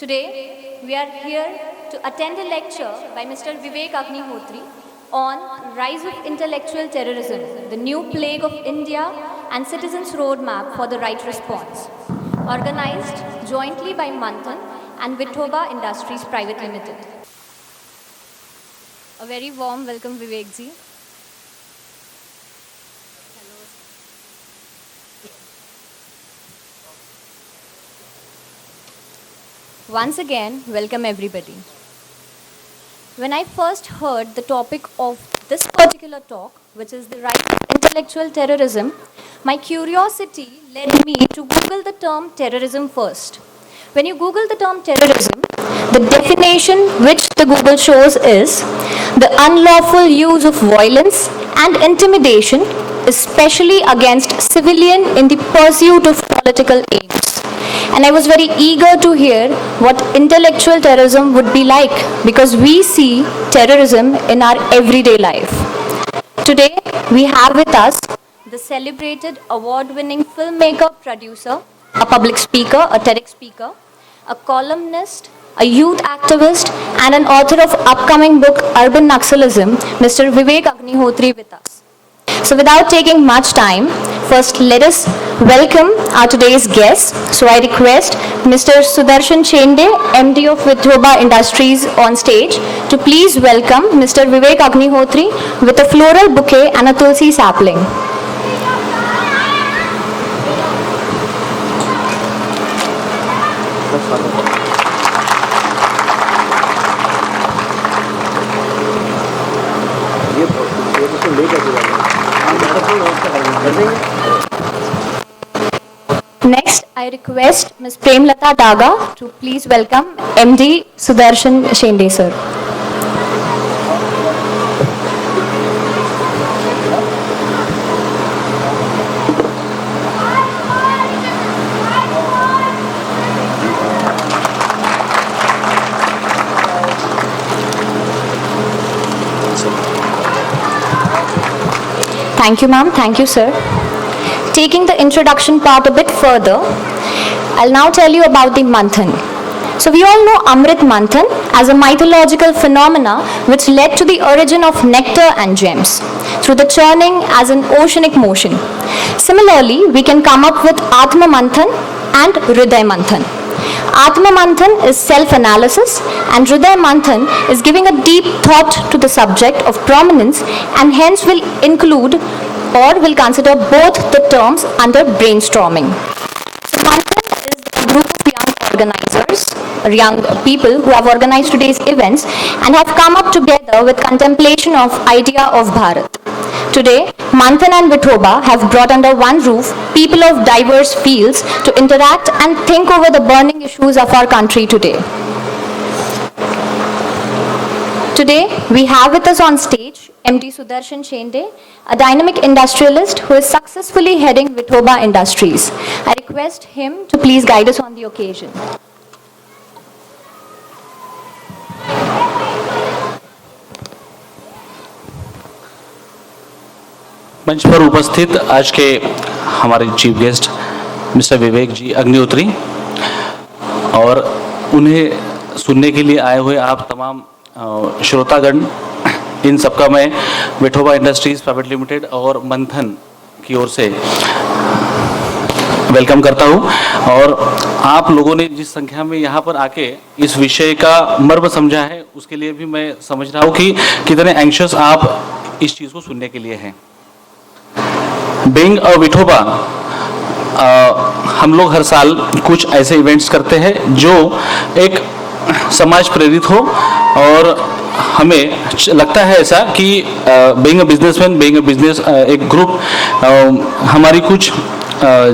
Today, we are here to attend a lecture by Mr. Vivek Agnihotri on Rise of Intellectual Terrorism, the New Plague of India and Citizens' Roadmap for the Right Response, organized jointly by Manthan and Vithoba Industries Private Limited. A very warm welcome, Vivek ji. Once again, welcome everybody. When I first heard the topic of this particular talk, which is the rise of intellectual terrorism, my curiosity led me to Google the term terrorism first. When you Google the term terrorism, the definition which the Google shows is the unlawful use of violence and intimidation, especially against civilian in the pursuit of political aims. And I was very eager to hear what intellectual terrorism would be like, because we see terrorism in our everyday life. Today, we have with us the celebrated award-winning filmmaker, producer, a public speaker, a TEDx speaker, a columnist, a youth activist, and an author of upcoming book Urban Naxalism, Mr. Vivek Agnihotri with us. So without taking much time, first let us welcome our today's guest. So I request Mr. Sudarshan Shende, MD of Vithoba Industries on stage, to please welcome Mr. Vivek Agnihotri with a floral bouquet and a tulsi sapling. Next, I request Ms. Premlata Daga to please welcome MD Sudarshan Shende sir. Thank you, ma'am. Thank you, sir. Taking the introduction part a bit further, I'll now tell you about the Manthan. So we all know Amrit Manthan as a mythological phenomena which led to the origin of nectar and gems through the churning as an oceanic motion. Similarly, we can come up with Atma Manthan and Hriday Manthan. Atma Manthan is self-analysis and Hriday Manthan is giving a deep thought to the subject of prominence, and hence will include or will consider both the terms under brainstorming. So Manthan is a group of young organizers, young people who have organized today's events and have come up together with contemplation of idea of Bharat. Today, Manthan and Vithoba have brought under one roof people of diverse fields to interact and think over the burning issues of our country today. Today, we have with us on stage MD Sudarshan Shende, a dynamic industrialist who is successfully heading Vithoba Industries. I request him to please guide us on the occasion. मंच पर उपस्थित आज के हमारे chief guest mister Vivek जी अग्निहोत्री और उन्हें सुनने के लिए आए हुए आप तमाम श्रोतागण, इन सबका मैं विठोबा इंडस्ट्रीज प्राइवेट लिमिटेड और मंथन की ओर से वेलकम करता हूं। और आप लोगों ने जिस संख्या में यहाँ पर आके इस विषय का मर्म समझा है, उसके लिए भी मैं समझ रहा हूँ कि कितने एंग्शियस आप इस चीज़ को सुनने के लिए हैं। बीइंग अ विठोबा, हम लोग हर साल कुछ ऐसे इवेंट्स करते हैं जो एक समाज प्रेरित हो, और हमें लगता है ऐसा कि being a businessman, being a business एक ग्रुप, हमारी कुछ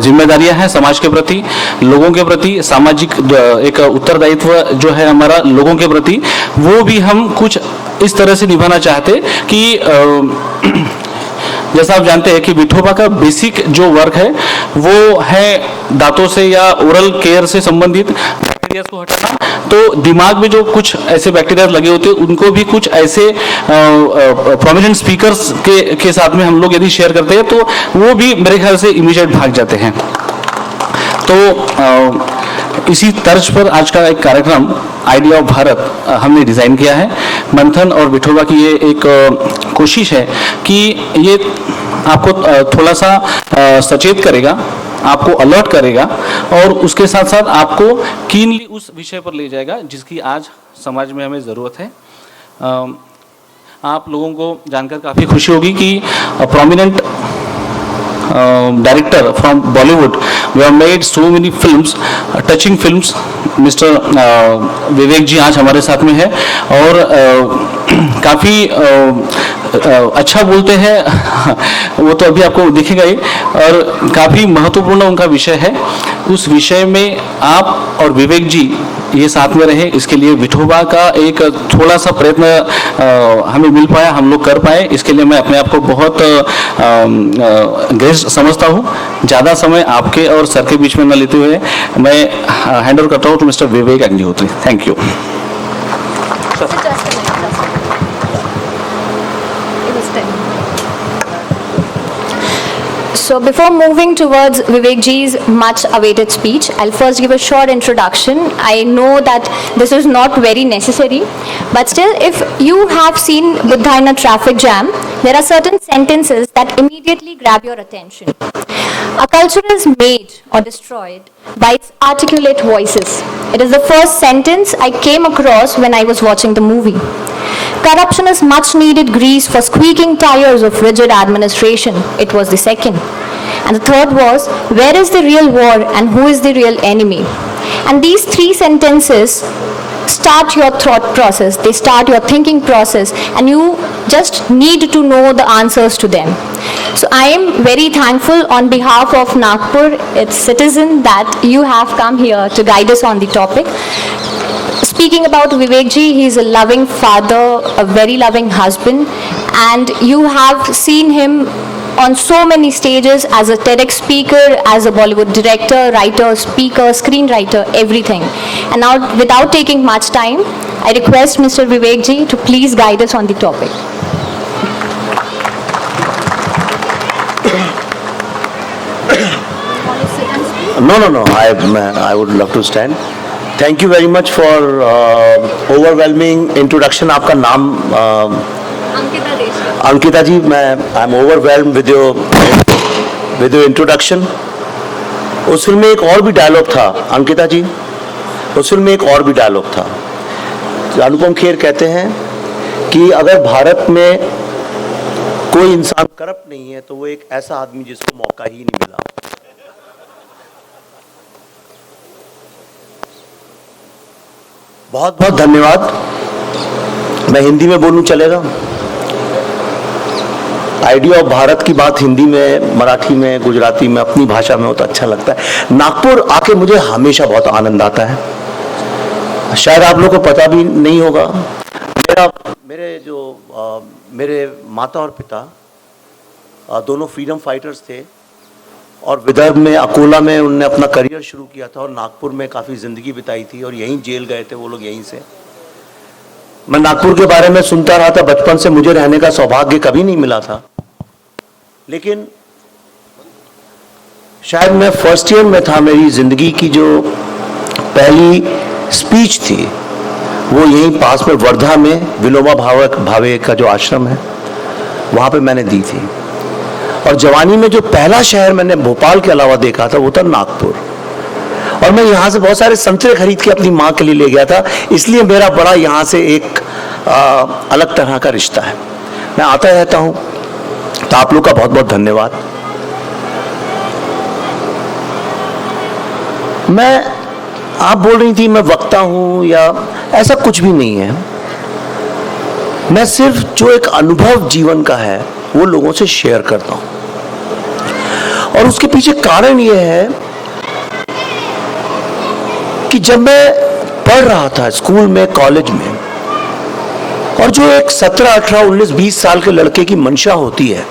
जिम्मेदारियां हैं समाज के प्रति, लोगों के प्रति, सामाजिक एक उत्तरदायित्व जो है हमारा लोगों के प्रति, वो भी हम कुछ इस तरह से निभाना चाहते कि जैसा आप जानते हैं कि विठोबा का बेसिक जो वर्क है वो है दांतों से या ओरल केयर से संबंधित बैक्टीरिया को हटाना। तो दिमाग में जो कुछ ऐसे बैक्टीरिया लगे होते हैं उनको भी कुछ ऐसे प्रोमिनेंट स्पीकर्स के साथ में हम लोग यदि शेयर करते हैं तो वो भी मेरे ख्याल से इमीडिएट भाग जाते हैं। तो इसी तर्ज पर आज का एक कार्यक्रम आइडिया ऑफ भारत हमने डिज़ाइन किया है। मंथन और विठोबा की ये एक कोशिश है कि ये आपको थोड़ा सा सचेत करेगा, आपको अलर्ट करेगा और उसके साथ साथ आपको कीनली उस विषय पर ले जाएगा जिसकी आज समाज में हमें ज़रूरत है। आप लोगों को जानकर काफ़ी खुशी होगी कि prominent director from Bollywood, we have made so many films, touching films. Mister Vivek ji आज हमारे साथ में है और काफ़ी अच्छा बोलते हैं वो तो अभी आपको दिखेगा ही, और काफ़ी महत्वपूर्ण उनका विषय है। उस विषय में आप और विवेक जी ये साथ में रहे, इसके लिए विठोबा का एक थोड़ा सा प्रयत्न हमें मिल पाया, हम लोग कर पाए, इसके लिए मैं अपने आप को बहुत ग्रेस समझता हूँ। ज़्यादा समय आपके और सर के बीच में न लेते हुए मैं हैंड ओवर करता हूँ to mister Vivek Agnihotri. Thank you. So before moving towards Vivek ji's much awaited speech, I'll first give a short introduction. I know that this is not very necessary, but still if you have seen Buddha in a traffic jam, there are certain sentences that immediately grab your attention. A culture is made or destroyed by its articulate voices. It is the first sentence I came across when I was watching the movie. Corruption is much needed grease for squeaking tires of rigid administration. It was the second. And the third was, where is the real war and who is the real enemy? And these three sentences start your thought process, they start your thinking process, and you just need to know the answers to them. So I am very thankful on behalf of Nagpur, its citizen, that you have come here to guide us on the topic. Speaking about Vivek ji, he is a loving father, a very loving husband, and you have seen him on so many stages as a TEDx speaker, as a Bollywood director, writer, speaker, screenwriter, everything. And now, without taking much time, I request Mr. Vivek ji to please guide us on the topic. No. I would love to stand. Thank you very much for overwhelming introduction. आपका नाम Ankita ji, I am overwhelmed with your introduction. उस film में एक और भी dialogue था अंकिता जी, उस film में एक और भी डायलॉग था। अनुपम खेर कहते हैं कि अगर भारत में कोई इंसान करप्ट नहीं है तो वो एक ऐसा आदमी जिसको मौका ही नहीं मिला। बहुत बहुत धन्यवाद। मैं हिंदी में बोलूं चलेगा? आइडिया ऑफ भारत की बात हिंदी में, मराठी में, गुजराती में, अपनी भाषा में हो तो अच्छा लगता है। नागपुर आके मुझे हमेशा बहुत आनंद आता है। शायद आप लोगों को पता भी नहीं होगा, मेरे माता और पिता दोनों फ्रीडम फाइटर्स थे और विदर्भ में अकोला में उन्होंने अपना करियर शुरू किया था और नागपुर में काफ़ी ज़िंदगी बिताई थी और यहीं जेल गए थे वो लोग यहीं से। मैं नागपुर के बारे में सुनता रहा था बचपन से, मुझे रहने का सौभाग्य कभी नहीं मिला था, लेकिन शायद मैं फर्स्ट ईयर में था। मेरी ज़िंदगी की जो पहली स्पीच थी वो यहीं पास में वर्धा में विनोबा भावे का जो आश्रम है वहाँ पे मैंने दी थी। और जवानी में जो पहला शहर मैंने भोपाल के अलावा देखा था वो था नागपुर, और मैं यहाँ से बहुत सारे संतरे खरीद के अपनी माँ के लिए ले गया था। इसलिए मेरा बड़ा यहाँ से एक अलग तरह का रिश्ता है। मैं आता रहता हूँ, तो आप लोग का बहुत बहुत धन्यवाद। आप बोल रही थी मैं वक्ता हूँ या ऐसा कुछ भी नहीं है। मैं सिर्फ जो एक अनुभव जीवन का है वो लोगों से शेयर करता हूँ। और उसके पीछे कारण यह है कि जब मैं पढ़ रहा था स्कूल में, कॉलेज में, और जो एक 17, 18, 19, 20 साल के लड़के की मंशा होती है,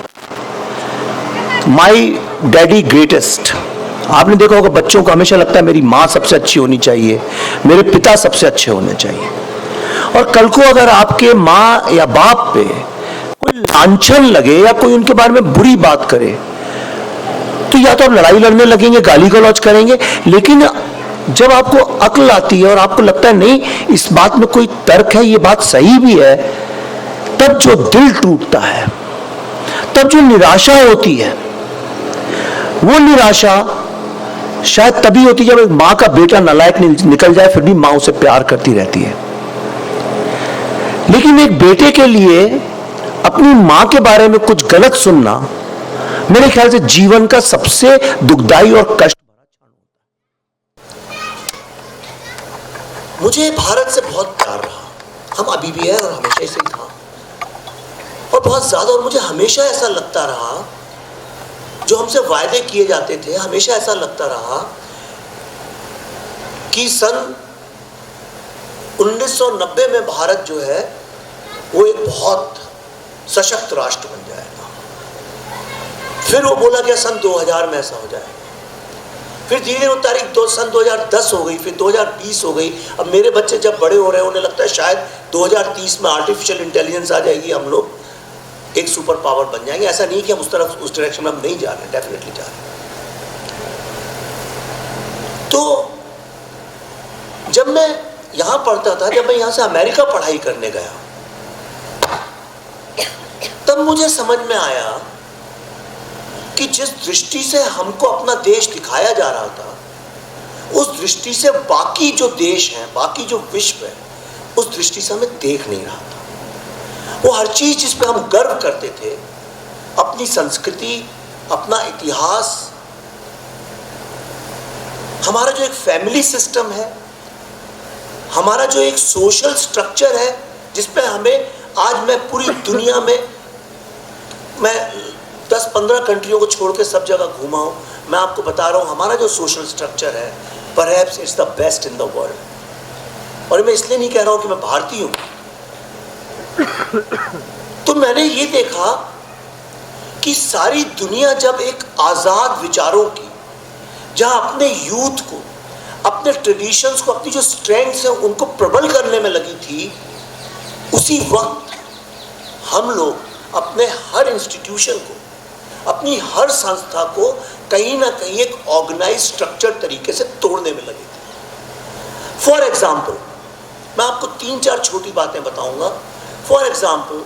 माई डैडी ग्रेटेस्ट। आपने देखा होगा बच्चों को हमेशा लगता है मेरी माँ सबसे अच्छी होनी चाहिए, मेरे पिता सबसे अच्छे होने चाहिए। और कल को अगर आपके माँ या बाप पे कोई लांछन लगे या कोई उनके बारे में बुरी बात करे, तो या तो आप लड़ाई लड़ने लगेंगे, गाली गलौज करेंगे। लेकिन जब आपको अक्ल आती है और आपको लगता है नहीं इस बात में कोई तर्क है, ये बात सही भी है, तब जो दिल टूटता है, तब जो निराशा होती है, वो निराशा शायद तभी होती है जब एक मां का बेटा नालायक निकल जाए, फिर भी मां उसे प्यार करती रहती है। लेकिन एक बेटे के लिए अपनी मां के बारे में कुछ गलत सुनना मेरे ख्याल से जीवन का सबसे दुखदाई और कष्ट भरा क्षण होता है। मुझे भारत से बहुत प्यार रहा, हम अभी भी है और हमेशा से ही था, और बहुत ज्यादा। और मुझे हमेशा ऐसा लगता रहा, जो हमसे वायदे किए जाते थे, हमेशा ऐसा लगता रहा कि सन 1990 में भारत जो है वो एक बहुत सशक्त राष्ट्र बन जाएगा। फिर वो बोला गया सन 2000 में ऐसा हो जाएगा। फिर धीरे धीरे वो तारीख सन 2010 हो गई, फिर 2020 हो गई। अब मेरे बच्चे जब बड़े हो रहे हैं, उन्हें लगता है शायद 2030 में आर्टिफिशियल इंटेलिजेंस आ जाएगी, हम लोग एक सुपर पावर बन जाएंगे। ऐसा नहीं कि हम उस तरफ, उस डायरेक्शन में हम नहीं जा रहे, डेफिनेटली जा रहे हैं। तो जब मैं यहां पढ़ता था, जब मैं यहां से अमेरिका पढ़ाई करने गया, तब मुझे समझ में आया कि जिस दृष्टि से हमको अपना देश दिखाया जा रहा था, उस दृष्टि से बाकी जो देश हैं, बाकी जो विश्व है, उस दृष्टि से हमें देख नहीं रहा था। वो हर चीज जिस पे हम गर्व करते थे, अपनी संस्कृति, अपना इतिहास, हमारा जो एक फैमिली सिस्टम है, हमारा जो एक सोशल स्ट्रक्चर है, जिसपे हमें आज मैं पूरी दुनिया में, मैं 10-15 कंट्रियों को छोड़ के सब जगह घूमा हूं, मैं आपको बता रहा हूं हमारा जो सोशल स्ट्रक्चर है, perhaps it's the best in the world. और मैं इसलिए नहीं कह रहा हूं कि मैं भारतीय हूं। तो मैंने ये देखा कि सारी दुनिया जब एक आजाद विचारों की, जहां अपने यूथ को, अपने ट्रेडिशंस को, अपनी जो स्ट्रेंथ्स हैं उनको प्रबल करने में लगी थी, उसी वक्त हम लोग अपने हर इंस्टीट्यूशन को, अपनी हर संस्था को कहीं ना कहीं एक ऑर्गेनाइज स्ट्रक्चर तरीके से तोड़ने में लगे थे। फॉर एग्जाम्पल, मैं आपको 3-4 छोटी बातें बताऊंगा। फॉर एग्जाम्पल,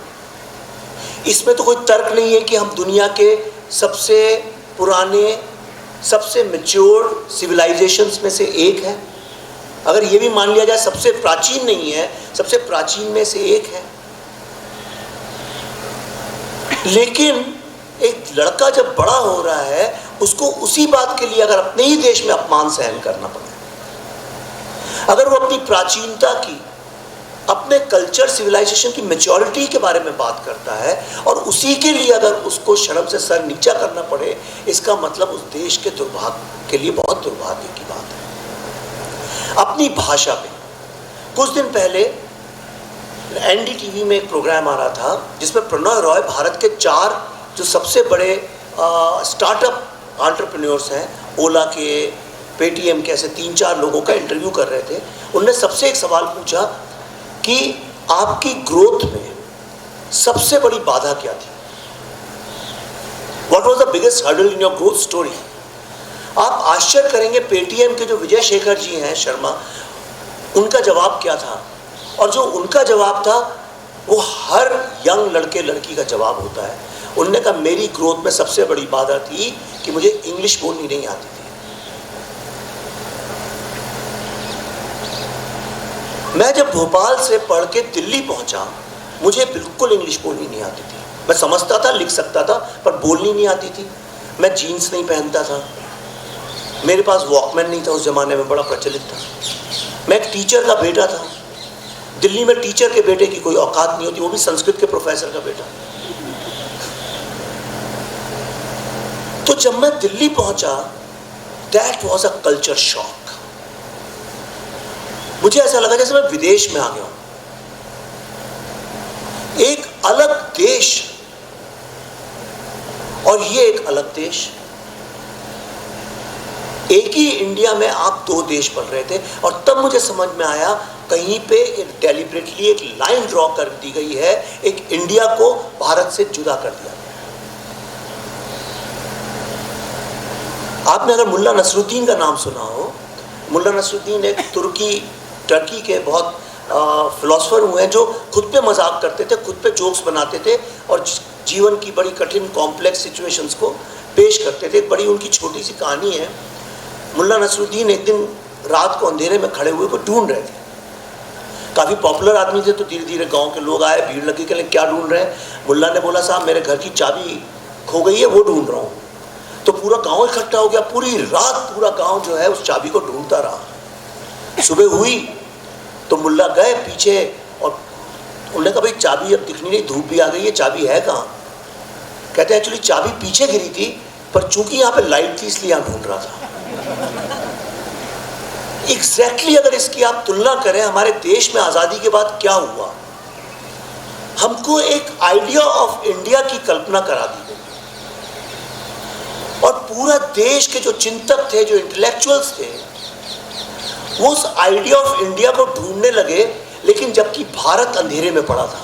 इसमें तो कोई तर्क नहीं है कि हम दुनिया के सबसे पुराने, सबसे मैच्योर सिविलाइजेशंस में से एक है। अगर ये भी मान लिया जाए सबसे प्राचीन नहीं है, सबसे प्राचीन में से एक है। लेकिन एक लड़का जब बड़ा हो रहा है, उसको उसी बात के लिए अगर अपने ही देश में अपमान सहन करना पड़े, अगर वो अपनी प्राचीनता की, अपने कल्चर, सिविलाइजेशन की मैच्योरिटी के बारे में बात करता है, और उसी के लिए अगर उसको शर्म से सर नीचा करना पड़े, इसका मतलब उस देश के दुर्भाग्य के लिए बहुत दुर्भाग्य की बात है। अपनी भाषा पे कुछ दिन पहले एनडीटीवी में एक प्रोग्राम आ रहा था, जिसमें प्रणय रॉय भारत के 4 जो सबसे बड़े स्टार्टअप एंटरप्रेन्योर्स हैं, ओला के, पेटीएम के, ऐसे 3-4 लोगों का इंटरव्यू कर रहे थे। उनने सबसे एक सवाल पूछा कि आपकी ग्रोथ में सबसे बड़ी बाधा क्या थी? What was the biggest hurdle in your growth story? आप आश्चर्य करेंगे, पेटीएम के जो विजय शेखर जी हैं, शर्मा, उनका जवाब क्या था? और जो उनका जवाब था वो हर यंग लड़के लड़की का जवाब होता है। उन्होंने कहा मेरी ग्रोथ में सबसे बड़ी बाधा थी कि मुझे इंग्लिश बोलनी नहीं आती थी। मैं जब भोपाल से पढ़ के दिल्ली पहुंचा, मुझे बिल्कुल इंग्लिश बोलनी नहीं आती थी। मैं समझता था, लिख सकता था, पर बोलनी नहीं आती थी। मैं जीन्स नहीं पहनता था, मेरे पास वॉकमैन नहीं था, उस जमाने में बड़ा प्रचलित था। मैं एक टीचर का बेटा था। दिल्ली में टीचर के बेटे की कोई औकात नहीं होती, वो भी संस्कृत के प्रोफेसर का बेटा। तो जब मैं दिल्ली पहुंचा, that was a culture shock. मुझे ऐसा लगा जैसे मैं विदेश में आ गया हूं, एक अलग देश और ये एक अलग देश। एक ही इंडिया में आप दो देश बन रहे थे। और तब मुझे समझ में आया कहीं पे एक डेलिबरेटली एक लाइन ड्रॉ कर दी गई है, एक इंडिया को भारत से जुदा कर दिया गया। आपने अगर मुल्ला नसरुद्दीन का नाम सुना हो, मुल्ला नसरुद्दीन एक टर्की के बहुत फिलोसफर हुए हैं जो खुद पे मजाक करते थे, खुद पे जोक्स बनाते थे और जीवन की बड़ी कठिन कॉम्प्लेक्स सिचुएशंस को पेश करते थे। एक बड़ी उनकी छोटी सी कहानी है। मुल्ला नसरुद्दीन एक दिन रात को अंधेरे में खड़े हुए को ढूंढ रहे थे। काफ़ी पॉपुलर आदमी थे, तो धीरे धीरे गांव के लोग आए, भीड़ लगी कि क्या ढूंढ रहे हैं। मुल्ला ने बोला साहब मेरे घर की चाबी खो गई है, वो ढूंढ रहा हूँ। तो पूरा गांव इकट्ठा हो गया, पूरी रात पूरा गांव जो है उस चाबी को ढूंढता रहा। सुबह हुई तो मुल्ला गए पीछे और उन्होंने कहा भाई चाबी अब दिखनी नहीं, धूप भी आ गई है, चाबी है कहाँ? कहते हैं एक्चुअली चाबी पीछे गिरी थी, पर चूंकि यहाँ पे लाइट थी इसलिए यहाँ ढूंढ रहा था। एग्जैक्टली अगर इसकी आप तुलना करें हमारे देश में आज़ादी के बाद क्या हुआ, हमको एक आइडिया ऑफ इंडिया की कल्पना करा दी गई और पूरा देश के जो चिंतक थे, जो इंटेलेक्चुअल्स थे, वो उस आइडिया ऑफ इंडिया को ढूंढने लगे, लेकिन जबकि भारत अंधेरे में पड़ा था।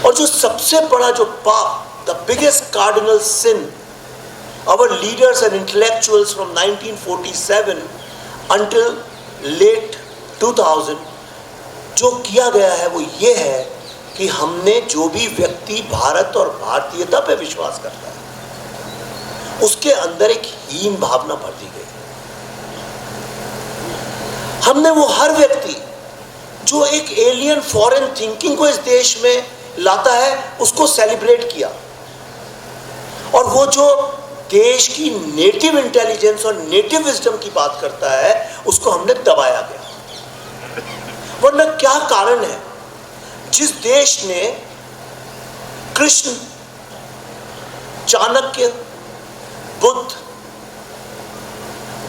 और जो सबसे बड़ा जो पाप, the biggest cardinal sin our leaders and intellectuals from 1947 until late 2000 जो किया गया है वो ये है कि हमने जो भी व्यक्ति भारत और भारतीयता पे विश्वास करता है उसके अंदर एक हीन भावना भर दी गई। हमने वो हर व्यक्ति जो एक एलियन फॉरेन थिंकिंग को इस देश में लाता है उसको सेलिब्रेट किया, और वो जो देश की नेटिव इंटेलिजेंस और नेटिव विजडम की बात करता है उसको हमने दबाया गया। वरना क्या कारण है जिस देश ने कृष्ण, चाणक्य, बुद्ध,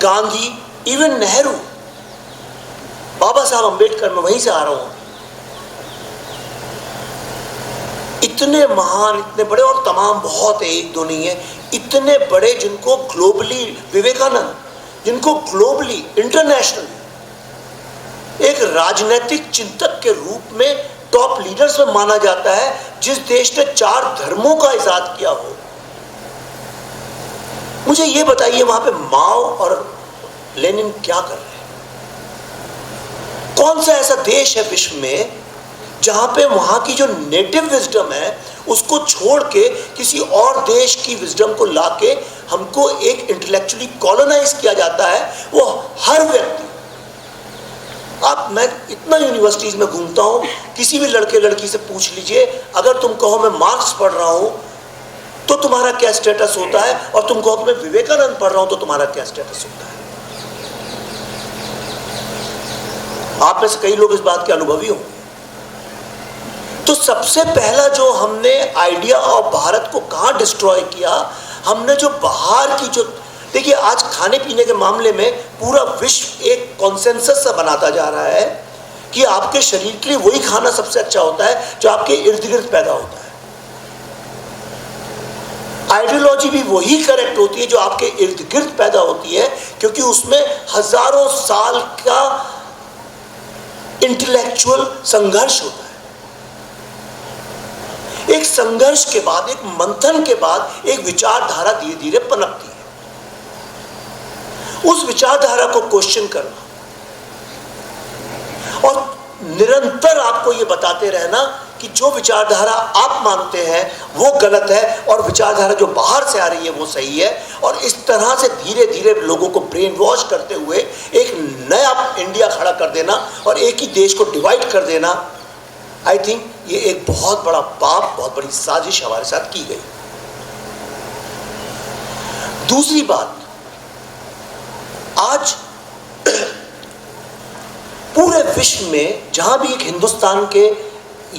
गांधी, इवन नेहरू, बाबा साहब अंबेडकर, मैं वहीं से आ रहा हूं, इतने महान, इतने बड़े, और तमाम बहुत है, एक दो नहीं है, इतने बड़े जिनको ग्लोबली, विवेकानंद जिनको ग्लोबली इंटरनेशनल एक राजनीतिक चिंतक के रूप में टॉप लीडर्स में माना जाता है, जिस देश ने 4 धर्मों का इजाद किया हो। मुझे ये बताइए वहां पे माओ और लेनिन क्या कर रहे हैं? कौन सा ऐसा देश है विश्व में जहां पे वहां की जो नेटिव विजडम है उसको छोड़ के किसी और देश की विजडम को लाके हमको एक इंटेलेक्चुअली कॉलोनाइज किया जाता है? वो हर व्यक्ति, आप, मैं इतना यूनिवर्सिटीज में घूमता हूं, किसी भी लड़के लड़की से पूछ लीजिए, अगर तुम कहो मैं मार्क्स पढ़ रहा हूं तो तुम्हारा क्या स्टेटस होता है, और तुम कहो मैं विवेकानंद पढ़ रहा हूं तो तुम्हारा क्या स्टेटस होता है। आप में से कई लोग इस बात के अनुभवी होंगे। तो सबसे पहला जो हमने आइडिया ऑफ भारत को कहाँ डिस्ट्रॉय किया, हमने जो बाहर की जो, देखिए आज खाने पीने के मामले में पूरा विश्व एक कॉन्सेंसस सा बनाता जा रहा है कि आपके शरीर के लिए वही खाना सबसे अच्छा होता है जो आपके इर्द गिर्द पैदा होता है। आइडियोलॉजी भी वही करेक्ट होती है जो आपके इर्द गिर्द पैदा होती है, क्योंकि उसमें हजारों साल का इंटेलेक्चुअल संघर्ष होता है। एक संघर्ष के बाद, एक मंथन के बाद एक विचारधारा धीरे धीरे पनपती है। उस विचारधारा को क्वेश्चन करना और निरंतर आपको यह बताते रहना कि जो विचारधारा आप मानते हैं वो गलत है और विचारधारा जो बाहर से आ रही है वो सही है, और इस तरह से धीरे धीरे लोगों को ब्रेन वॉश करते हुए एक नया इंडिया खड़ा कर देना और एक ही देश को डिवाइड कर देना, आई थिंक ये एक बहुत बड़ा पाप, बहुत बड़ी साजिश हमारे साथ की गई। दूसरी बात, आज पूरे विश्व में जहां भी एक हिंदुस्तान के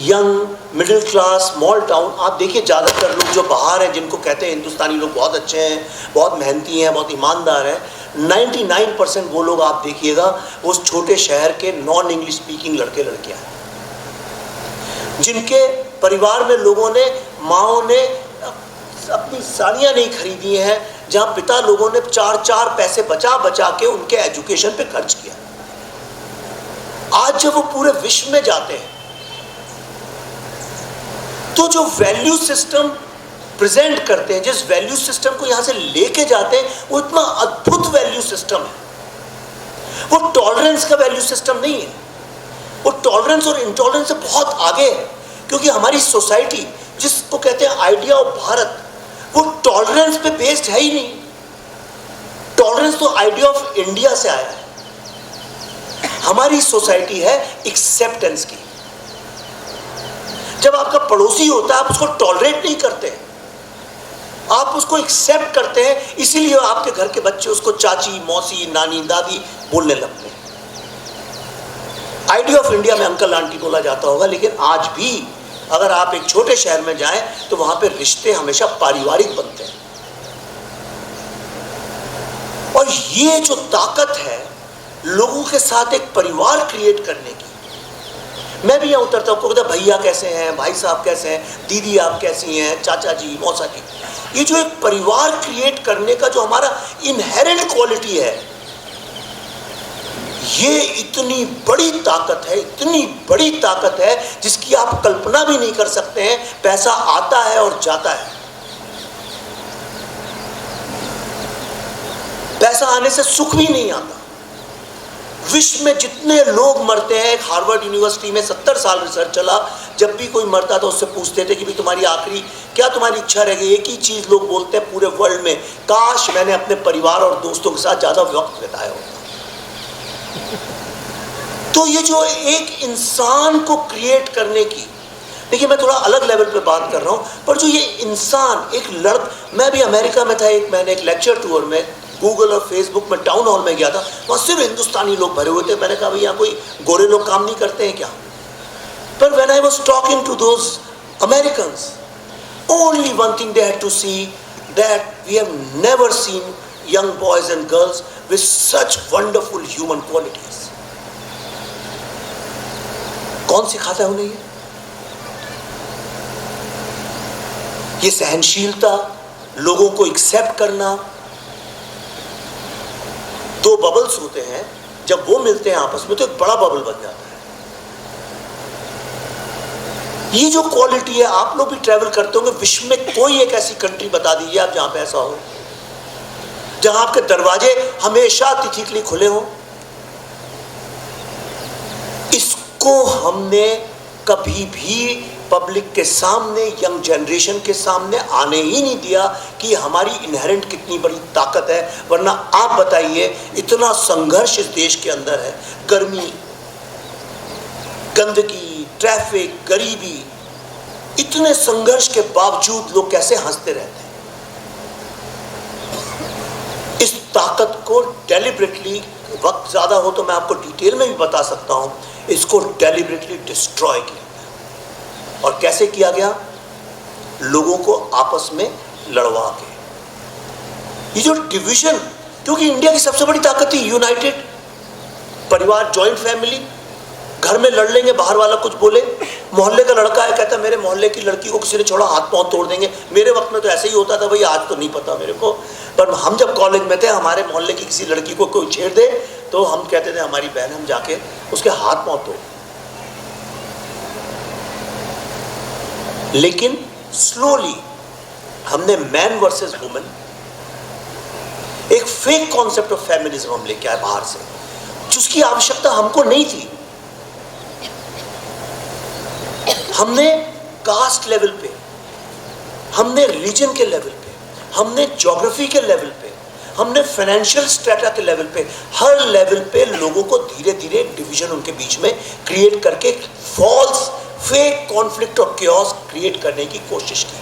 young middle class small town, आप देखिए ज़्यादातर लोग जो बाहर हैं, जिनको कहते हैं हिंदुस्तानी लोग बहुत अच्छे हैं, बहुत मेहनती हैं, बहुत ईमानदार हैं, 99% वो लोग आप देखिएगा वो उस छोटे शहर के नॉन इंग्लिश स्पीकिंग लड़के लड़कियां हैं, जिनके परिवार में लोगों ने, माओ ने अपनी साड़ियाँ नहीं खरीदी हैं, जहाँ पिता लोगों ने चार पैसे बचा बचा के उनके एजुकेशन पे खर्च किया। आज जब वो पूरे विश्व में जाते हैं तो जो वैल्यू सिस्टम प्रेजेंट करते हैं, जिस वैल्यू सिस्टम को यहां से लेके जाते हैं, वो इतना अद्भुत वैल्यू सिस्टम है। वो टॉलरेंस का वैल्यू सिस्टम नहीं है, वो टॉलरेंस और इंटॉलरेंस से बहुत आगे है। क्योंकि हमारी सोसाइटी जिसको कहते हैं आइडिया ऑफ भारत, वो टॉलरेंस पे बेस्ड है ही नहीं। टॉलरेंस तो आइडिया ऑफ इंडिया से आया है। हमारी सोसाइटी है एक्सेप्टेंस की। जब आपका पड़ोसी होता है आप उसको टॉलरेट नहीं करते, आप उसको एक्सेप्ट करते हैं, इसीलिए आपके घर के बच्चे उसको चाची, मौसी, नानी, दादी बोलने लगते हैं। आइडिया ऑफ इंडिया में अंकल आंटी बोला जाता होगा, लेकिन आज भी अगर आप एक छोटे शहर में जाएं तो वहां पे रिश्ते हमेशा पारिवारिक बनते हैं। और ये जो ताकत है लोगों के साथ एक परिवार क्रिएट करने की, मैं भी यहाँ उतरता हूँ, कहता भैया कैसे हैं, भाई साहब कैसे हैं, दीदी आप कैसी हैं, चाचा जी, मौसा जी, ये जो एक परिवार क्रिएट करने का जो हमारा इनहेरेंट क्वालिटी है, ये इतनी बड़ी ताकत है, इतनी बड़ी ताकत है जिसकी आप कल्पना भी नहीं कर सकते हैं। पैसा आता है और जाता है, पैसा आने से सुख भी नहीं आता। विश्व में जितने लोग मरते हैं, हार्वर्ड यूनिवर्सिटी में 70 साल रिसर्च चला, जब भी कोई मरता था उससे पूछते थे कि भाई तुम्हारी आखिरी क्या तुम्हारी इच्छा रह गई। एक ही चीज लोग बोलते हैं पूरे वर्ल्ड में, काश मैंने अपने परिवार और दोस्तों के साथ ज्यादा वक्त बिताया होता। तो ये जो एक इंसान को क्रिएट करने की, देखिए मैं थोड़ा अलग लेवल पे बात कर रहा हूँ, पर जो ये इंसान एक मैं भी अमेरिका में था, मैंने एक लेक्चर टूर में गूगल और फेसबुक में टाउन हॉल में गया था, वहाँ सिर्फ हिंदुस्तानी लोग भरे हुए थे। मैंने कहा भैया कोई गोरे लोग काम नहीं करते हैं क्या? पर when I was talking to those Americans, only one thing they had to see, that we have never seen young boys and girls with such wonderful human qualities. कौन सिखाता है उन्हें ये सहनशीलता, लोगों को एक्सेप्ट करना। दो बबल्स होते हैं, जब वो मिलते हैं आपस में तो एक बड़ा बबल बन जाता है। ये जो क्वालिटी है, आप लोग भी ट्रैवल करते होंगे, विश्व में कोई एक ऐसी कंट्री बता दीजिए आप जहां पे ऐसा हो, जहां आपके दरवाजे हमेशा तिथि के लिए खुले हों। इसको हमने कभी भी पब्लिक के सामने, यंग जनरेशन के सामने आने ही नहीं दिया कि हमारी इनहेरेंट कितनी बड़ी ताकत है। वरना आप बताइए, इतना संघर्ष इस देश के अंदर है, गर्मी, गंदगी, ट्रैफिक, गरीबी, इतने संघर्ष के बावजूद लोग कैसे हंसते रहते हैं। इस ताकत को डेलिबरेटली, वक्त ज्यादा हो तो मैं आपको डिटेल में भी बता सकता हूं, इसको डेलिबरेटली डिस्ट्रॉय किया गया। और कैसे किया गया? लोगों को आपस में लड़वा के। ये जो डिवीजन, क्योंकि इंडिया की सबसे बड़ी ताकत थी यूनाइटेड परिवार, जॉइंट फैमिली। घर में लड़ लेंगे, बाहर वाला कुछ बोले, मोहल्ले का लड़का है कहता मेरे मोहल्ले की लड़की को किसी ने छोड़ा हाथ पांव तोड़ देंगे। मेरे वक्त में तो ऐसे ही होता था, भाई आज तो नहीं पता मेरे को, पर हम जब कॉलेज में थे, हमारे मोहल्ले की किसी लड़की को कोई छेड़ दे तो हम कहते थे हमारी बहन, हम जाके उसके हाथ पांव तोड़। लेकिन स्लोली हमने मैन वर्सेस वुमेन, एक फेक कॉन्सेप्ट ऑफ फेमिनिज्म हम लेके आए बाहर से, जिसकी आवश्यकता हमको नहीं थी। हमने कास्ट लेवल पे, हमने रीजन के लेवल पे, हमने ज्योग्राफी के लेवल पे, हमने फाइनेंशियल स्ट्रेटा के लेवल पे, हर लेवल पे लोगों को धीरे धीरे डिवीजन उनके बीच में क्रिएट करके फॉल्स फेक कॉन्फ्लिक्ट और क्योस क्रिएट करने की कोशिश की।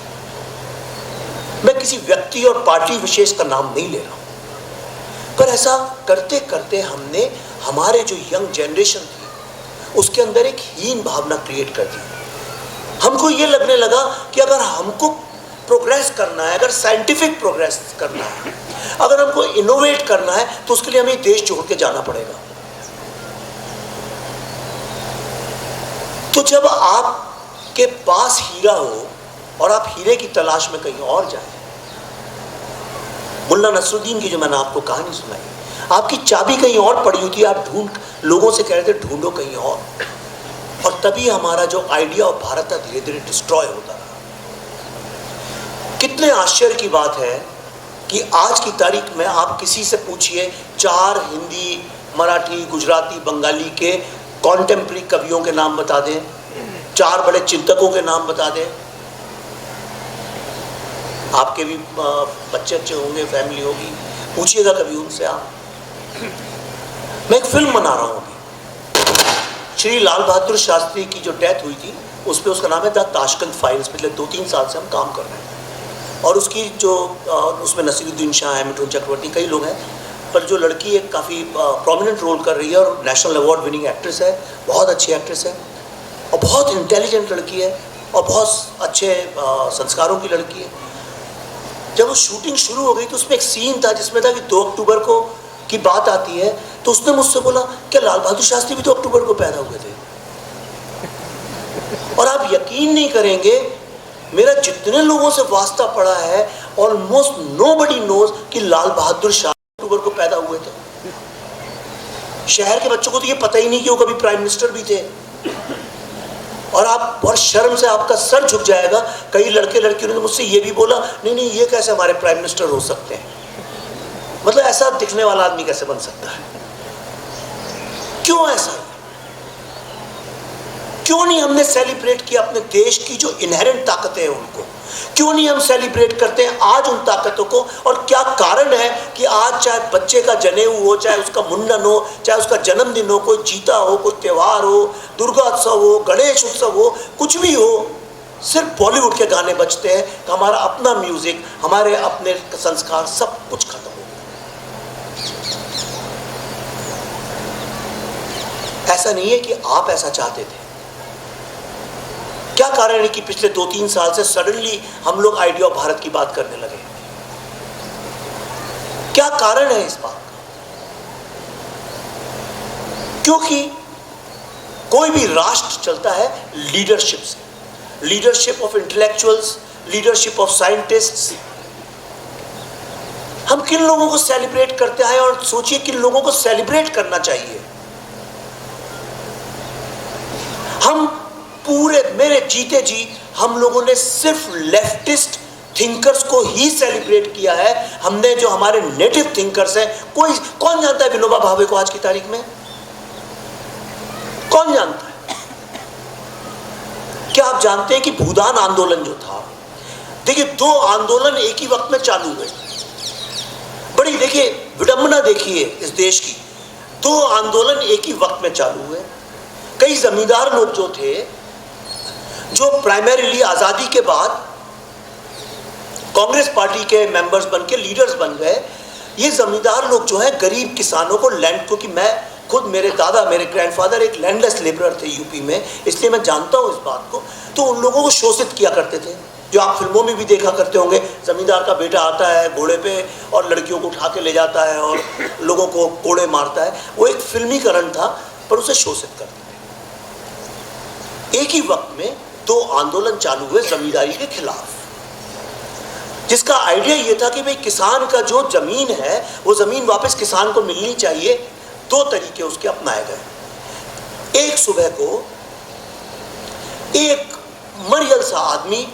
मैं किसी व्यक्ति और पार्टी विशेष का नाम नहीं ले रहा हूं, पर ऐसा करते करते हमने हमारे जो यंग जनरेशन थी उसके अंदर एक हीन भावना क्रिएट कर दी। हमको ये लगने लगा कि अगर हमको प्रोग्रेस करना है, अगर साइंटिफिक प्रोग्रेस करना है, अगर हमको इनोवेट करना है, तो उसके लिए हमें देश छोड़ के जाना पड़ेगा। तो जब आपके पास हीरा हो और आप हीरे की तलाश में कहीं और जाएं, मुल्ला नसरुद्दीन की जो मैंने आपको कहानी सुनाई, आपकी चाबी कहीं और पड़ी हुई थी, आप लोगों से कह रहे थे ढूंढो कहीं और तभी हमारा जो आइडिया ऑफ भारत था धीरे धीरे डिस्ट्रॉय होता रहा। कितने आश्चर्य की बात है कि आज की तारीख में आप किसी से पूछिए, 4 हिंदी, मराठी, गुजराती, बंगाली के कॉन्टेम्प्रेरी कवियों के नाम बता दें, 4 बड़े चिंतकों के नाम बता दें। आपके भी बच्चे अच्छे होंगे, फैमिली होगी, पूछिएगा कभी उनसे आप। मैं एक फिल्म बना रहा हूँ अभी, श्री लाल बहादुर शास्त्री की जो डेथ हुई थी उस पर, उसका नाम है द ताशकंद फाइल्स। पिछले 2-3 साल से हम काम कर रहे हैं और उसकी जो उसमें नसीरुद्दीन शाह है, मिठुन चक्रवर्ती, कई लोग हैं, पर जो लड़की एक काफ़ी प्रोमिनेंट रोल कर रही है और नेशनल अवार्ड विनिंग एक्ट्रेस है, बहुत अच्छी एक्ट्रेस है और बहुत इंटेलिजेंट लड़की है और बहुत अच्छे संस्कारों की लड़की है। जब वो शूटिंग शुरू हो गई तो उसमें एक सीन था जिसमें था कि 2 अक्टूबर को की बात आती है, तो उसने मुझसे बोला क्या लाल बहादुर शास्त्री भी 2 अक्टूबर को पैदा हुए थे? और आप यकीन नहीं करेंगे, मेरा जितने लोगों से वास्ता पड़ा है, ऑलमोस्ट नोबडी नोज कि लाल बहादुर शास्त्री अक्टूबर को पैदा हुए थे। शहर के बच्चों को तो ये पता ही नहीं कि वो कभी प्राइम मिनिस्टर भी थे। और आप बहुत शर्म से आपका सर झुक जाएगा। कई लड़के लड़कियों ने मुझसे ये भी बोला, नहीं नहीं ये कैसे हमारे प्राइम मिनिस्टर हो सकते हैं, मतलब ऐसा दिखने वाला आदमी कैसे बन सकता है? क्यों ऐसा? क्यों नहीं हमने सेलिब्रेट किया अपने देश की जो इनहेरेंट ताकतें हैं उनको? क्यों नहीं हम सेलिब्रेट करते हैं आज उन ताकतों को? और क्या कारण है कि आज चाहे बच्चे का जनेऊ हो, चाहे उसका मुंडन हो, चाहे उसका जन्मदिन हो, कोई जीता हो, कोई त्यौहार हो, दुर्गा उत्सव हो, गणेश उत्सव हो, कुछ भी हो, सिर्फ बॉलीवुड के गाने बजते हैं, तो हमारा अपना म्यूजिक, हमारे अपने संस्कार सब कुछ खत्म हो गया। ऐसा नहीं है कि आप ऐसा चाहते थे। क्या कारण है कि पिछले 2-3 साल से सडनली हम लोग आइडिया ऑफ भारत की बात करने लगे? क्या कारण है इस बात का? क्योंकि कोई भी राष्ट्र चलता है लीडरशिप से, leadership of intellectuals, leadership of scientists. हम किन लोगों को सेलिब्रेट करते हैं और सोचिए किन लोगों को सेलिब्रेट करना चाहिए। हम पूरे मेरे जीते जी हम लोगों ने सिर्फ लेफ्टिस्ट थिंकर्स को ही सेलिब्रेट किया है। हमने जो हमारे नेटिव थिंकर्स हैं, कौन जानता है विनोबा भावे को आज की तारीख में? कौन जानता है? क्या आप जानते हैं कि भूदान आंदोलन जो था, देखिए 2 आंदोलन एक ही वक्त में चालू हुए। बड़ी देखिए विडंबना देखिए इस देश की, 2 आंदोलन एक ही वक्त में चालू हुए। कई जमींदार लोग जो थे, जो प्राइमरीली आज़ादी के बाद कांग्रेस पार्टी के मेंबर्स बन के लीडर्स बन गए, ये जमींदार लोग जो हैं गरीब किसानों को लैंड को, कि मैं खुद मेरे दादा, मेरे ग्रैंडफादर एक लैंडलेस लेबरर थे यूपी में, इसलिए मैं जानता हूँ इस बात को। तो उन लोगों को शोषित किया करते थे, जो आप फिल्मों में भी देखा करते होंगे। जमींदार का बेटा आता है घोड़े पे और लड़कियों को उठा के ले जाता है और लोगों को कोड़े मारता है। वो एक फिल्मीकरण था, पर उसे शोषित करते थे। एक ही वक्त में 2 आंदोलन चालू हुए जमींदारी के खिलाफ, जिसका आइडिया ये था कि भाई किसान का जो जमीन है वो जमीन वापस किसान को मिलनी चाहिए। 2 तरीके उसके अपनाए गए। एक सुबह को एक मरियल सा आदमी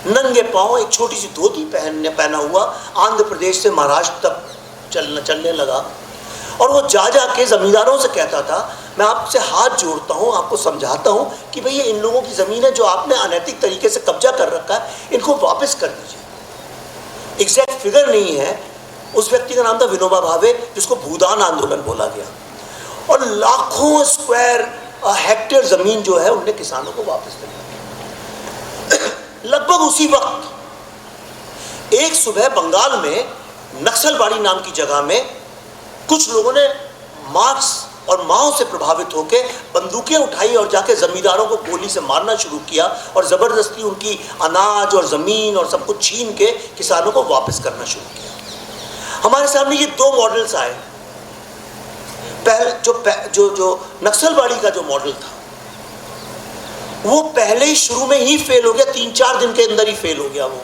नंगे पांव एक छोटी सी धोती पहना हुआ आंध्र प्रदेश से महाराष्ट्र तक चलने लगा और वो जा के जमींदारों से कहता था, मैं आपसे हाथ जोड़ता हूँ, आपको समझाता हूँ कि भाई ये इन लोगों की ज़मीन है जो आपने अनैतिक तरीके से कब्जा कर रखा है, इनको वापस कर दीजिए। एग्जैक्ट फिगर नहीं है, उस व्यक्ति का नाम था विनोबा भावे, जिसको भूदान आंदोलन बोला गया। और लाखों स्क्वायर हेक्टेयर ज़मीन जो है उनने किसानों को वापस दे दी। लगभग उसी वक्त एक सुबह बंगाल में नक्सलबाड़ी नाम की जगह में कुछ लोगों ने मार्क्स और माओ से प्रभावित होकर बंदूकें उठाई और जाके जमींदारों को गोली से मारना शुरू किया और ज़बरदस्ती उनकी अनाज और ज़मीन और सब कुछ छीन के किसानों को वापस करना शुरू किया। हमारे सामने ये दो मॉडल्स आए। पहले जो नक्सलवाड़ी का जो मॉडल था वो पहले ही शुरू में ही फेल हो गया, 3-4 दिन के अंदर ही फेल हो गया वो।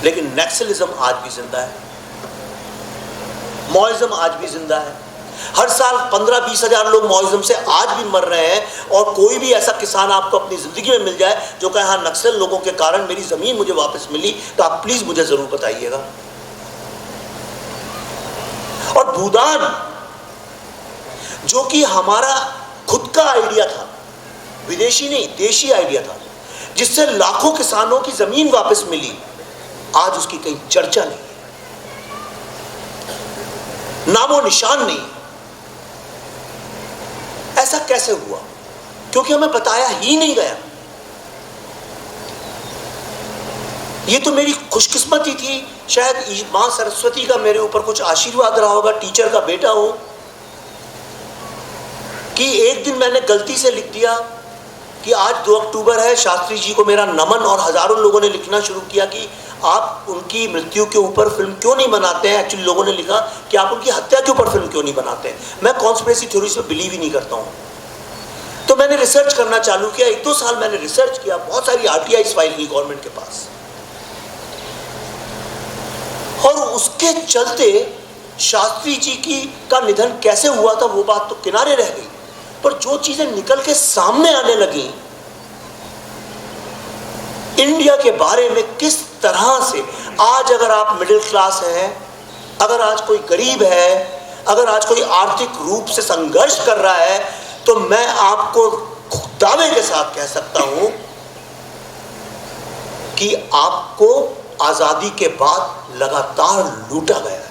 लेकिन नक्सलिज्म आज भी जिंदा है, मॉइज्म आज भी जिंदा है। हर साल 15-20 हजार लोग मॉइज्म से आज भी मर रहे हैं। और कोई भी ऐसा किसान आपको अपनी जिंदगी में मिल जाए जो कहे हाँ नक्सल लोगों के कारण मेरी जमीन मुझे वापस मिली, तो आप प्लीज मुझे जरूर बताइएगा। और भूदान जो कि हमारा खुद का आइडिया था, विदेशी नहीं देशी आइडिया था, जिससे लाखों किसानों की जमीन वापस मिली, आज उसकी कहीं चर्चा नहीं, नामो निशान नहीं। ऐसा कैसे हुआ? क्योंकि हमें बताया ही नहीं गया। ये तो मेरी खुशकिस्मती थी, शायद मां सरस्वती का मेरे ऊपर कुछ आशीर्वाद रहा होगा, टीचर का बेटा हूं, कि एक दिन मैंने गलती से लिख दिया कि आज 2 अक्टूबर है, शास्त्री जी को मेरा नमन। और हजारों लोगों ने लिखना शुरू किया कि आप उनकी मृत्यु के ऊपर फिल्म क्यों नहीं बनाते हैं। एक्चुअली लोगों ने लिखा कि आप उनकी हत्या के ऊपर फिल्म क्यों नहीं बनाते हैं। मैं कॉन्स्पिरेसी थ्योरीज में बिलीव ही नहीं करता हूं। तो मैंने रिसर्च करना चालू किया, 1-2 साल मैंने रिसर्च किया, बहुत सारी RTIs फाइल की गवर्नमेंट के पास। और उसके चलते शास्त्री जी का निधन कैसे हुआ था वो बात तो किनारे रह गई, पर जो चीजें निकल के सामने आने लगी इंडिया के बारे में, किस तरह से आज अगर आप मिडिल क्लास हैं, अगर आज कोई गरीब है, अगर आज कोई आर्थिक रूप से संघर्ष कर रहा है, तो मैं आपको दावे के साथ कह सकता हूं कि आपको आजादी के बाद लगातार लूटा गया है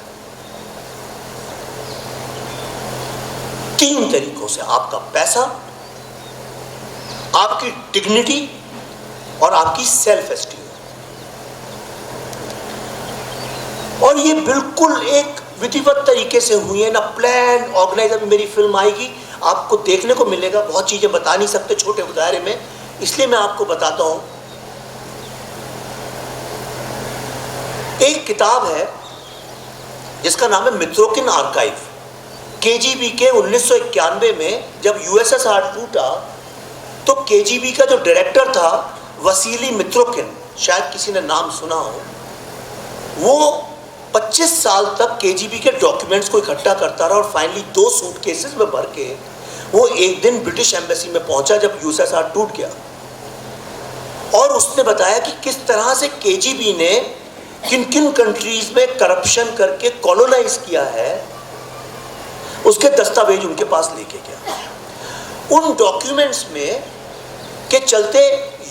3 तरीकों से। आपका पैसा, आपकी डिग्निटी और आपकी सेल्फ एस्टीम। और ये बिल्कुल एक विधिवत तरीके से हुई है, ना प्लान ऑर्गेनाइज। अभी मेरी फिल्म आएगी, आपको देखने को मिलेगा। बहुत चीजें बता नहीं सकते छोटे दायरे में, इसलिए मैं आपको बताता हूं। एक किताब है जिसका नाम है मित्रोकिन आर्काइव। KGB के 1991 में जब USSR टूटा तो KGB का जो डायरेक्टर था वसीली मित्रोकिन, शायद किसी ने नाम सुना हो, वो 25 साल तक KGB के डॉक्यूमेंट्स को इकट्ठा करता रहा और फाइनली 2 सूटकेसेस में भर के वो एक दिन ब्रिटिश एम्बेसी में पहुंचा जब USSR टूट गया। और उसने बताया कि किस तरह से KGB ने किन किन कंट्रीज में करप्शन करके कॉलोनाइज किया है, उसके दस्तावेज उनके पास लेके गया। उन डॉक्यूमेंट्स में के चलते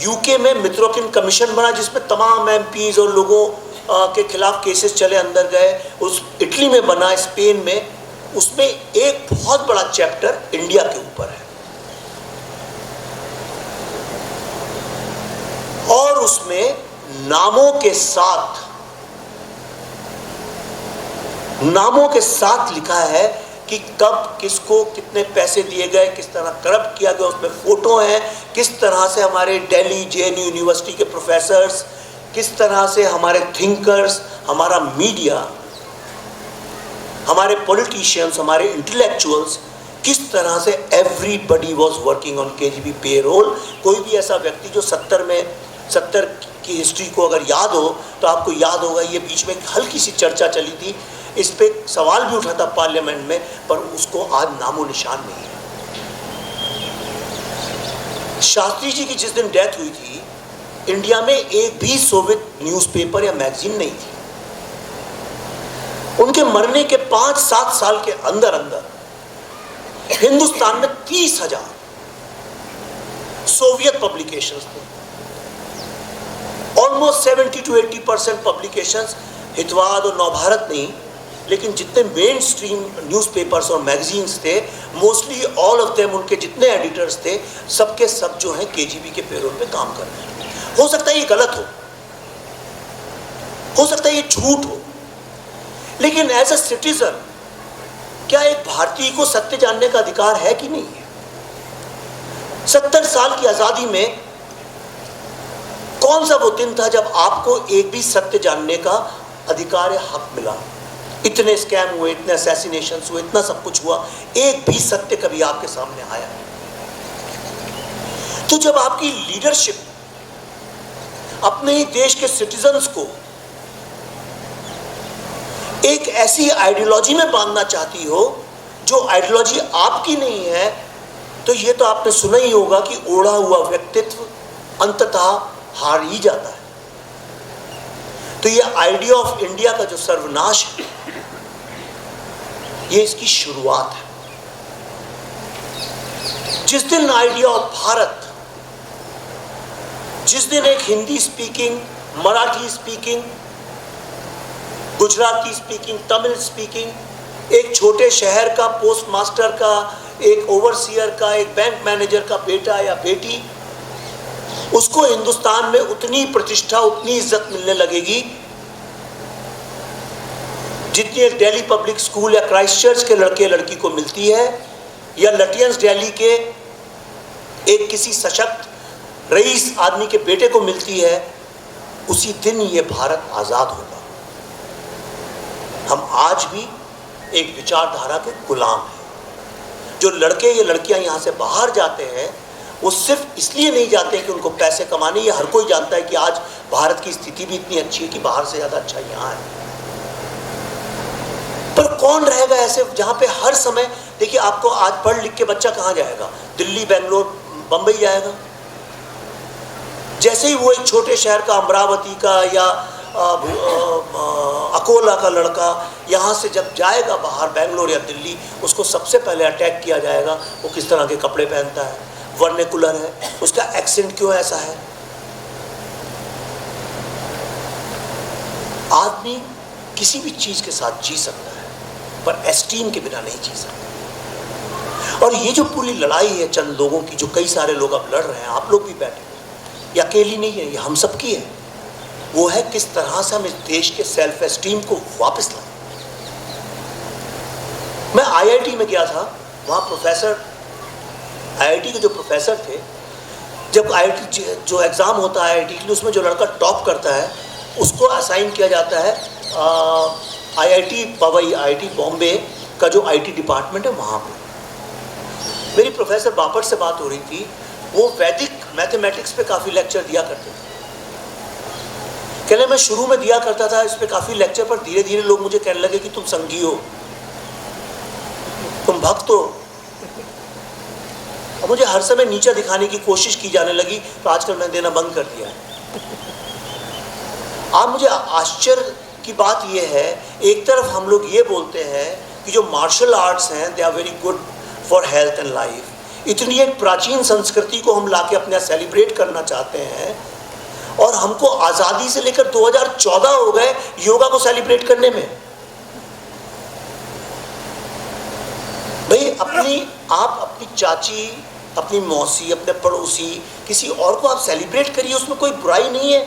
यूके में मित्रोकिन कमीशन बना, जिसमें तमाम MPs और लोगों के खिलाफ केसेस चले, अंदर गए। उस इटली में बना, स्पेन में, उसमें एक बहुत बड़ा चैप्टर इंडिया के ऊपर है। और उसमें नामों के साथ लिखा है कि कब किसको कितने पैसे दिए गए, किस तरह करप्ट किया गया। उसमें फोटो हैं, किस तरह से हमारे दिल्ली JNU यूनिवर्सिटी के प्रोफेसर्स, किस तरह से हमारे थिंकर्स, हमारा मीडिया, हमारे पॉलिटिशियंस, हमारे इंटेलेक्चुअल्स, किस तरह से everybody was working on KGB payroll. कोई भी ऐसा व्यक्ति जो 70 की हिस्ट्री को अगर याद हो तो आपको याद होगा, ये बीच में हल्की सी चर्चा चली थी, इस पे सवाल भी उठा था पार्लियामेंट में, पर उसको आज नामो निशान नहीं है। शास्त्री जी की जिस दिन डेथ हुई थी, इंडिया में एक भी सोवियत न्यूज़पेपर या मैगजीन नहीं थी। उनके मरने के 5-7 साल के अंदर अंदर हिंदुस्तान में 30,000 सोवियत पब्लिकेशंस थे। ऑलमोस्ट 70 to 80% पब्लिकेशंस, हितवाद और नवभारत नहीं, लेकिन जितने मेन स्ट्रीम न्यूज़पेपर्स और मैगजीन्स थे, मोस्टली ऑल ऑफ देम, उनके जितने एडिटर्स थे, सबके सब जो हैं KGB के पेरोल पे काम कर रहे हैं। हो सकता है ये गलत हो सकता है ये झूठ हो, लेकिन एज अ सिटीजन क्या एक भारतीय को सत्य जानने का अधिकार है कि नहीं है? 70 साल की आजादी में कौन सा वो दिन था जब आपको एक भी सत्य जानने का अधिकार या हक मिला? इतने स्कैम हुए, इतने असैसिनेशंस हुए, इतना सब कुछ हुआ, एक भी सत्य कभी आपके सामने आया? तो जब आपकी लीडरशिप अपने ही देश के सिटीजन्स को एक ऐसी आइडियोलॉजी में बांधना चाहती हो जो आइडियोलॉजी आपकी नहीं है, तो ये तो आपने सुना ही होगा कि ओढ़ा हुआ व्यक्तित्व अंततः हार ही जाता है। तो ये आइडिया ऑफ इंडिया का जो सर्वनाश है, ये इसकी शुरुआत है। जिस दिन आइडिया ऑफ भारत, जिस दिन एक Hindi speaking, Marathi speaking, Gujarati speaking, Tamil speaking एक छोटे शहर का पोस्ट मास्टर का, एक ओवरसीयर का, एक बैंक मैनेजर का बेटा या बेटी, उसको हिंदुस्तान में उतनी प्रतिष्ठा, उतनी इज्जत मिलने लगेगी जितनी एक दिल्ली पब्लिक स्कूल या क्राइस्ट चर्च के लड़के लड़की को मिलती है, या लटियंस दिल्ली के एक किसी सशक्त रईस आदमी के बेटे को मिलती है। उसी दिन ये भारत आजाद होगा। हम आज भी एक विचारधारा के गुलाम हैं। जो लड़के या लड़कियां यहां से बाहर जाते हैं, वो सिर्फ इसलिए नहीं जाते कि उनको पैसे कमाने, ये हर कोई जानता है कि आज भारत की स्थिति भी इतनी अच्छी है कि बाहर से ज्यादा अच्छा यहाँ है। पर कौन रहेगा ऐसे जहां पे हर समय, देखिए आपको आज पढ़ लिख के बच्चा कहाँ जाएगा? दिल्ली, बेंगलोर, बंबई जाएगा। जैसे ही वो एक छोटे शहर का, अमरावती का या अकोला का लड़का यहाँ से जब जाएगा बाहर बेंगलोर या दिल्ली, उसको सबसे पहले अटैक किया जाएगा वो किस तरह के कपड़े पहनता है, वर्नेकुलर है, उसका एक्सेंट क्यों ऐसा है। आदमी किसी भी चीज के साथ जी सकता है, पर एस्टीम के बिना नहीं जी सकता। और ये जो पूरी लड़ाई है चंद लोगों की, जो कई सारे लोग अब लड़ रहे हैं, आप लोग भी बैठे, ये अकेली नहीं है, ये हम सबकी है। वो है किस तरह से हम इस देश के सेल्फ एस्टीम को वापस लाएं। मैं आईआईटी में गया था, वहाँ प्रोफेसर, आईआईटी के जो प्रोफेसर थे, जब आईआईटी जो एग्ज़ाम होता है आईआईटी के लिए, उसमें जो लड़का टॉप करता है उसको असाइन किया जाता है आईआईटी पवई, आईआईटी बॉम्बे का जो आईटी डिपार्टमेंट है वहाँ पे। मेरी प्रोफेसर बापट से बात हो रही थी, वो वैदिक मैथमेटिक्स पे काफ़ी लेक्चर दिया करते थे। कहने मैं शुरू में दिया करता था इस पे काफ़ी लेक्चर, पर धीरे धीरे लोग मुझे कहने लगे कि तुम संगी हो, तुम भक्त हो, और मुझे हर समय नीचा दिखाने की कोशिश की जाने लगी, तो आजकल मैंने देना बंद कर दिया है। आज मुझे आश्चर्य की बात यह है, एक तरफ हम लोग ये बोलते हैं कि जो मार्शल आर्ट्स हैं they are very good for health and life, इतनी एक प्राचीन संस्कृति को हम लाके अपने यहाँ सेलिब्रेट करना चाहते हैं, और हमको आज़ादी से लेकर 2014 हो गए योगा को सेलिब्रेट करने में। भाई आप अपनी चाची, अपनी मौसी, अपने पड़ोसी, किसी और को आप सेलिब्रेट करिए, उसमें कोई बुराई नहीं है,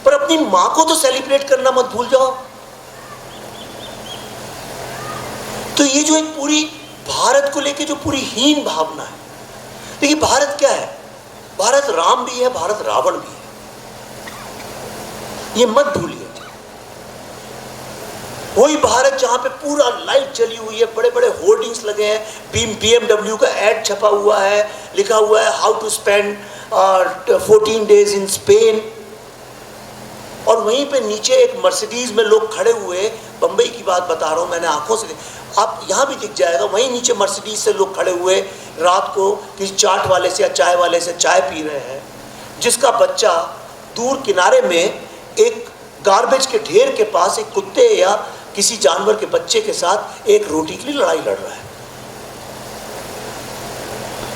पर अपनी मां को तो सेलिब्रेट करना मत भूल जाओ। तो ये जो एक पूरी भारत को लेके जो पूरी हीन भावना है, देखिए भारत क्या है, भारत राम भी है, भारत रावण भी है, ये मत भूलिए। वही भारत जहां पे पूरा लाइट जली हुई है, बड़े बड़े होर्डिंग्स लगे हैं, BMW का एड छपा हुआ है, लिखा हुआ है how to spend 14 days in Spain, और वहीं पे नीचे एक मर्सिडीज में लोग खड़े हुए, बंबई की बात बता रहा हूँ, मैंने आंखों से, आप यहाँ भी दिख जाएगा, वहीं नीचे मर्सिडीज से लोग खड़े हुए रात को किसी चाट वाले से या चाय वाले से चाय पी रहे हैं, जिसका बच्चा दूर किनारे में एक गार्बेज के ढेर के पास एक कुत्ते या किसी जानवर के बच्चे के साथ एक रोटी के लिए लड़ाई लड़ रहा है।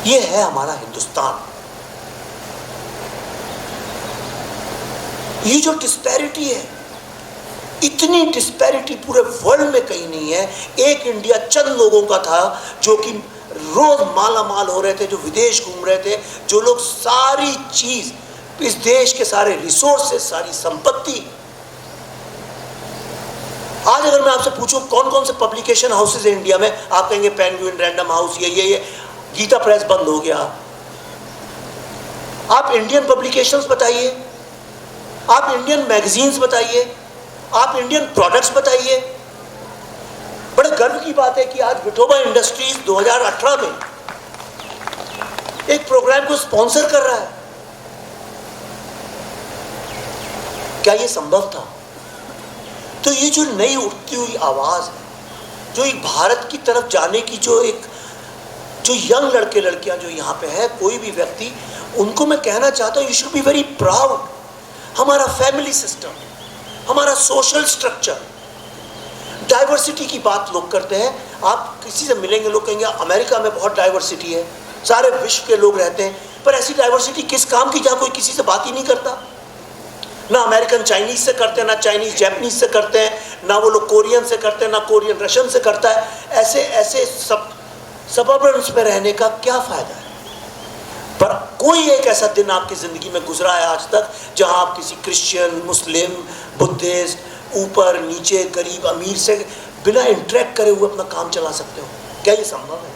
ये है हमारा हिंदुस्तान। ये जो डिस्पैरिटी है, इतनी डिस्पैरिटी पूरे वर्ल्ड में कहीं नहीं है। एक इंडिया चंद लोगों का था जो कि रोज माला माल हो रहे थे, जो विदेश घूम रहे थे, जो लोग सारी चीज, इस देश के सारे रिसोर्सेस, सारी संपत्ति आज अगर मैं आपसे पूछूं कौन कौन से पब्लिकेशन हाउसेज है इंडिया में, आप कहेंगे पेंगुइन, रैंडम हाउस, ये गीता प्रेस बंद हो गया। आप इंडियन पब्लिकेशंस बताइए, आप इंडियन मैगजीन्स बताइए, आप इंडियन प्रोडक्ट्स बताइए। बड़े गर्व की बात है कि आज विठोबा इंडस्ट्रीज 2018 में एक प्रोग्राम को स्पॉन्सर कर रहा है। क्या यह संभव था? तो ये जो नई उठती हुई आवाज है, जो एक भारत की तरफ जाने की जो यंग लड़के लड़कियां जो यहाँ पे है, कोई भी व्यक्ति, उनको मैं कहना चाहता हूँ, you should be very proud. हमारा फैमिली सिस्टम, हमारा सोशल स्ट्रक्चर, डाइवर्सिटी की बात लोग करते हैं। आप किसी से मिलेंगे, लोग कहेंगे अमेरिका में बहुत डाइवर्सिटी है, सारे विश्व के लोग रहते हैं, पर ऐसी डाइवर्सिटी किस काम की जहाँ कोई किसी से बात ही नहीं करता। ना अमेरिकन चाइनीज से करते हैं, ना चाइनीज जैपनीज से करते हैं, ना वो लोग कोरियन से करते हैं, ना कोरियन रशियन से करता है। ऐसे सबअर्बन्स में रहने का क्या फायदा है? पर कोई एक ऐसा दिन आपकी जिंदगी में गुजरा है आज तक जहां आप किसी क्रिश्चियन, मुस्लिम, बुद्धिस्ट, ऊपर नीचे, गरीब अमीर से बिना इंटरेक्ट करे हुए अपना काम चला सकते हो? क्या ये संभव है?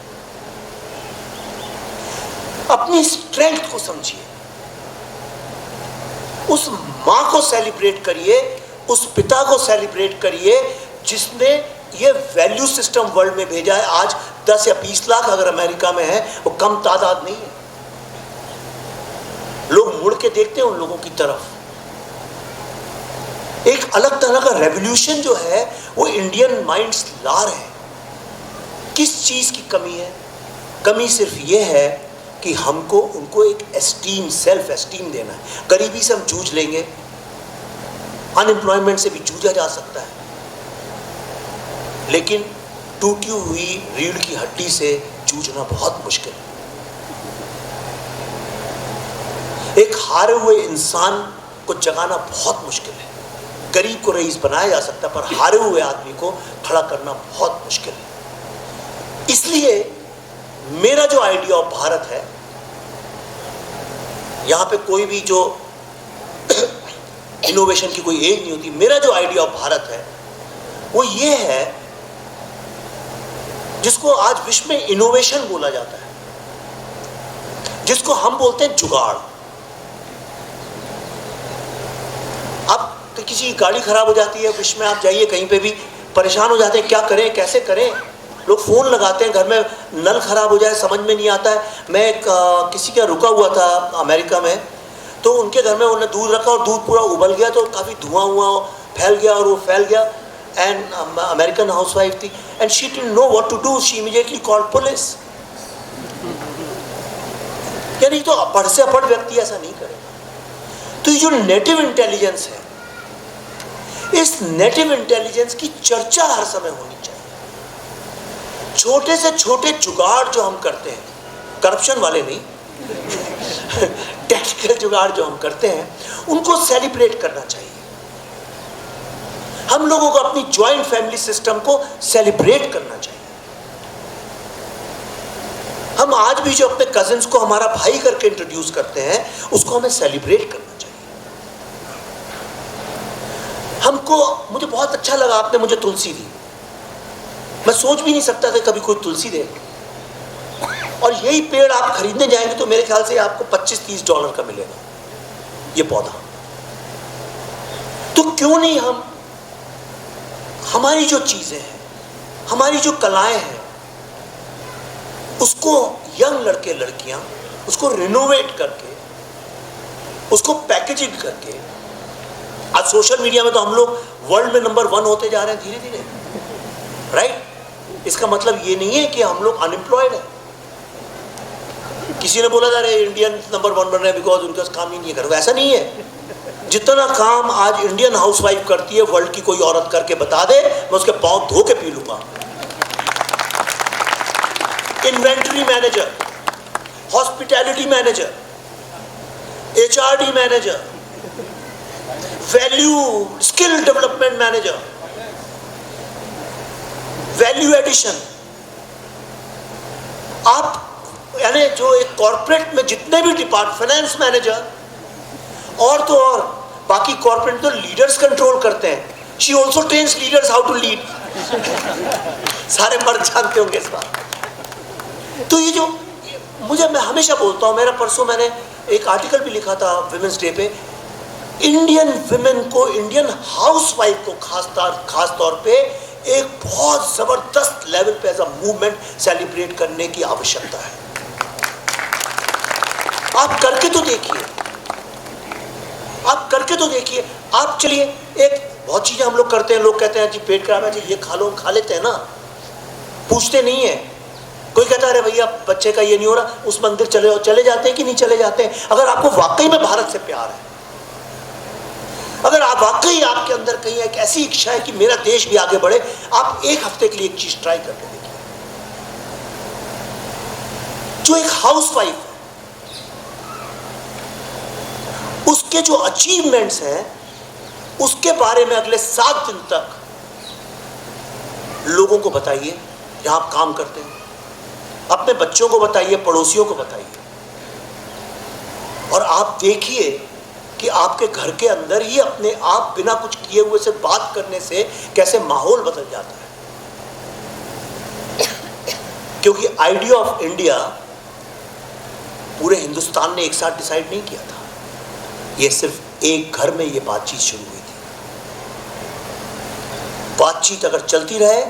अपनी स्ट्रेंथ को समझिए, उस मां को सेलिब्रेट करिए, उस पिता को सेलिब्रेट करिए जिसने ये वैल्यू सिस्टम वर्ल्ड में भेजा है। आज 10 या 20 लाख अगर अमेरिका में है, वो कम तादाद नहीं है। लोग मुड़ के देखते हैं उन लोगों की तरफ। एक अलग तरह का रेवोल्यूशन जो है वो इंडियन माइंड्स ला रहे हैं। किस चीज की कमी है? कमी सिर्फ ये है कि हमको उनको एक एस्टीम, सेल्फ एस्टीम देना है। गरीबी से हम जूझ लेंगे, अनएम्प्लॉयमेंट से भी जूझा जा सकता है, लेकिन टूटी हुई रीढ़ की हड्डी से जूझना बहुत मुश्किल है। एक हारे हुए इंसान को जगाना बहुत मुश्किल है। गरीब को रईस बनाया जा सकता है, पर हारे हुए आदमी को खड़ा करना बहुत मुश्किल है। इसलिए मेरा जो आइडिया ऑफ भारत है, यहां पे कोई भी जो इनोवेशन की कोई एज नहीं होती। मेरा जो आइडिया ऑफ भारत है वो ये है, जिसको आज विश्व में इनोवेशन बोला जाता है, जिसको हम बोलते हैं जुगाड़। अब तो किसी की गाड़ी खराब हो जाती है, विश्व में आप जाइए कहीं पे भी, परेशान हो जाते हैं, क्या करें, कैसे करें। लोग फ़ोन लगाते हैं, घर में नल खराब हो जाए समझ में नहीं आता है। मैं किसी का रुका हुआ था अमेरिका में, तो उनके घर में उन्होंने दूध रखा और दूध पूरा उबल गया, तो काफ़ी धुआं हुआ फैल गया, और वो फैल गया। एंड अमेरिकन हाउसवाइफ थी, and she didn't know what to do, she immediately called police. यानी तो अपढ़ से अपढ़ व्यक्ति ऐसा नहीं करेगा। तो ये जो नेटिव इंटेलिजेंस है, इस नेटिव इंटेलिजेंस की चर्चा हर समय होनी चाहिए। छोटे से छोटे जुगाड़ जो हम करते हैं, करप्शन वाले नहीं, टेक्निकल जुगाड़ जो हम करते हैं, उनको सेलिब्रेट करना चाहिए। हम लोगों को अपनी ज्वाइंट फैमिली सिस्टम को सेलिब्रेट करना चाहिए। हम आज भी जो अपने कजिन्स को हमारा भाई करके इंट्रोड्यूस करते हैं, उसको हमें सेलिब्रेट करना चाहिए। हमको, मुझे बहुत अच्छा लगा आपने मुझे तुलसी दी। मैं सोच भी नहीं सकता था कभी कोई तुलसी दे। और यही पेड़ आप खरीदने जाएंगे तो मेरे ख्याल से आपको $25-30 का मिलेगा ये पौधा। तो क्यों नहीं हम हमारी जो चीजें हैं, हमारी जो कलाएं हैं, उसको यंग लड़के लड़कियां उसको रिनोवेट करके, उसको पैकेजिंग करके। आज सोशल मीडिया में तो हम लोग वर्ल्ड में नंबर 1 होते जा रहे हैं धीरे धीरे, राइट? इसका मतलब ये नहीं है कि हम लोग अनएम्प्लॉयड हैं। किसी ने बोला था अरे इंडियन नंबर 1 बन रहे हैं बिकॉज उनका काम ही नहीं कर, ऐसा नहीं है। जितना काम आज इंडियन हाउसवाइफ करती है, वर्ल्ड की कोई औरत करके बता दे, मैं उसके पांव धो के पी लूंगा। Inventory manager, hospitality manager, HRD manager, value skill development manager, value addition. आप यानी जो एक कॉर्पोरेट में जितने भी डिपार्टमेंट, फाइनेंस मैनेजर, और तो और बाकी कॉर्पोरेट तो लीडर्स कंट्रोल करते हैं, she also trains leaders how to lead. सारे मर्द जानते होंगे इस बात। तो ये जो मैं हमेशा बोलता हूं, मेरा परसों मैंने एक आर्टिकल भी लिखा था विमेंस डे पे, इंडियन विमेन को, इंडियन हाउसवाइफ को खास तौर पे एक बहुत जबरदस्त लेवल पे एज अ मूवमेंट सेलिब्रेट करने की आवश्यकता है। आप करके तो देखिए, आप करके तो देखिए। आप चलिए, एक बहुत चीजें हम लोग करते हैं, लोग कहते हैं जी पेट खराब है जी ये खा लो, हम खा लेते हैं ना, पूछते नहीं है। कोई कहता है अरे भैया बच्चे का ये नहीं हो रहा, उस मंदिर चले जाते हैं कि नहीं चले जाते हैं। अगर आपको वाकई में भारत से प्यार है, अगर आप वाकई आपके अंदर कहीं एक ऐसी इच्छा है कि मेरा देश भी आगे बढ़े, आप एक हफ्ते के लिए एक चीज ट्राई करके देखिए। जो एक हाउसवाइफ है, उसके जो अचीवमेंट्स हैं उसके बारे में अगले 7 दिन तक लोगों को बताइए जहां आप काम करते हैं, अपने बच्चों को बताइए, पड़ोसियों को बताइए, और आप देखिए कि आपके घर के अंदर ही अपने आप बिना कुछ किए हुए से बात करने से कैसे माहौल बदल जाता है। क्योंकि आइडिया ऑफ इंडिया पूरे हिंदुस्तान ने एक साथ डिसाइड नहीं किया था, ये सिर्फ एक घर में ये बातचीत शुरू हुई थी। बातचीत अगर चलती रहे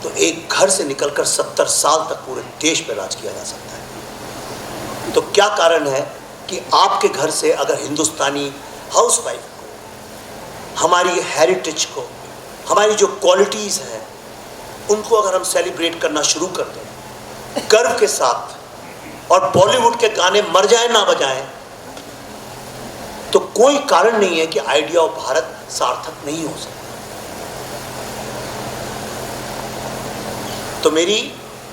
तो एक घर से निकलकर 70 साल तक पूरे देश पर राज किया जा सकता है। तो क्या कारण है कि आपके घर से अगर हिंदुस्तानी हाउसवाइफ को, हमारी हेरिटेज को, हमारी जो क्वालिटीज़ हैं उनको अगर हम सेलिब्रेट करना शुरू कर दें गर्व के साथ, और बॉलीवुड के गाने मर जाए ना बजाएं, तो कोई कारण नहीं है कि आइडिया ऑफ भारत सार्थक नहीं हो सकता। तो मेरी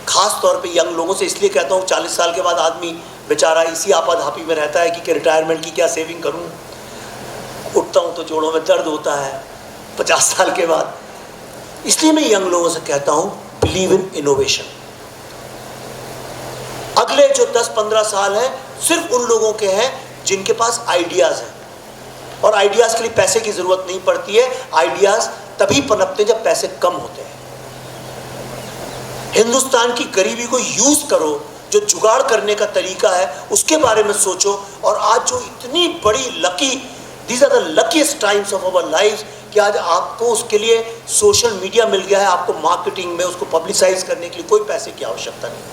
खास तौर पे यंग लोगों से इसलिए कहता हूँ, 40 साल के बाद आदमी बेचारा इसी आपाधापी में रहता है कि रिटायरमेंट की क्या सेविंग करूँ, उठता हूँ तो जोड़ों में दर्द होता है 50 साल के बाद। इसलिए मैं यंग लोगों से कहता हूँ, बिलीव इन इनोवेशन। अगले जो 10-15 साल हैं सिर्फ उन लोगों के हैं जिनके पास आइडियाज़ हैं, और आइडियाज़ के लिए पैसे की ज़रूरत नहीं पड़ती है। आइडियाज़ तभी पनपते जब पैसे कम होते हैं। हिंदुस्तान की गरीबी को यूज़ करो, जो जुगाड़ करने का तरीका है उसके बारे में सोचो। और आज जो इतनी बड़ी these are the luckiest times of our life कि आज आपको उसके लिए सोशल मीडिया मिल गया है, आपको मार्केटिंग में उसको पब्लिसाइज करने के लिए कोई पैसे की आवश्यकता नहीं।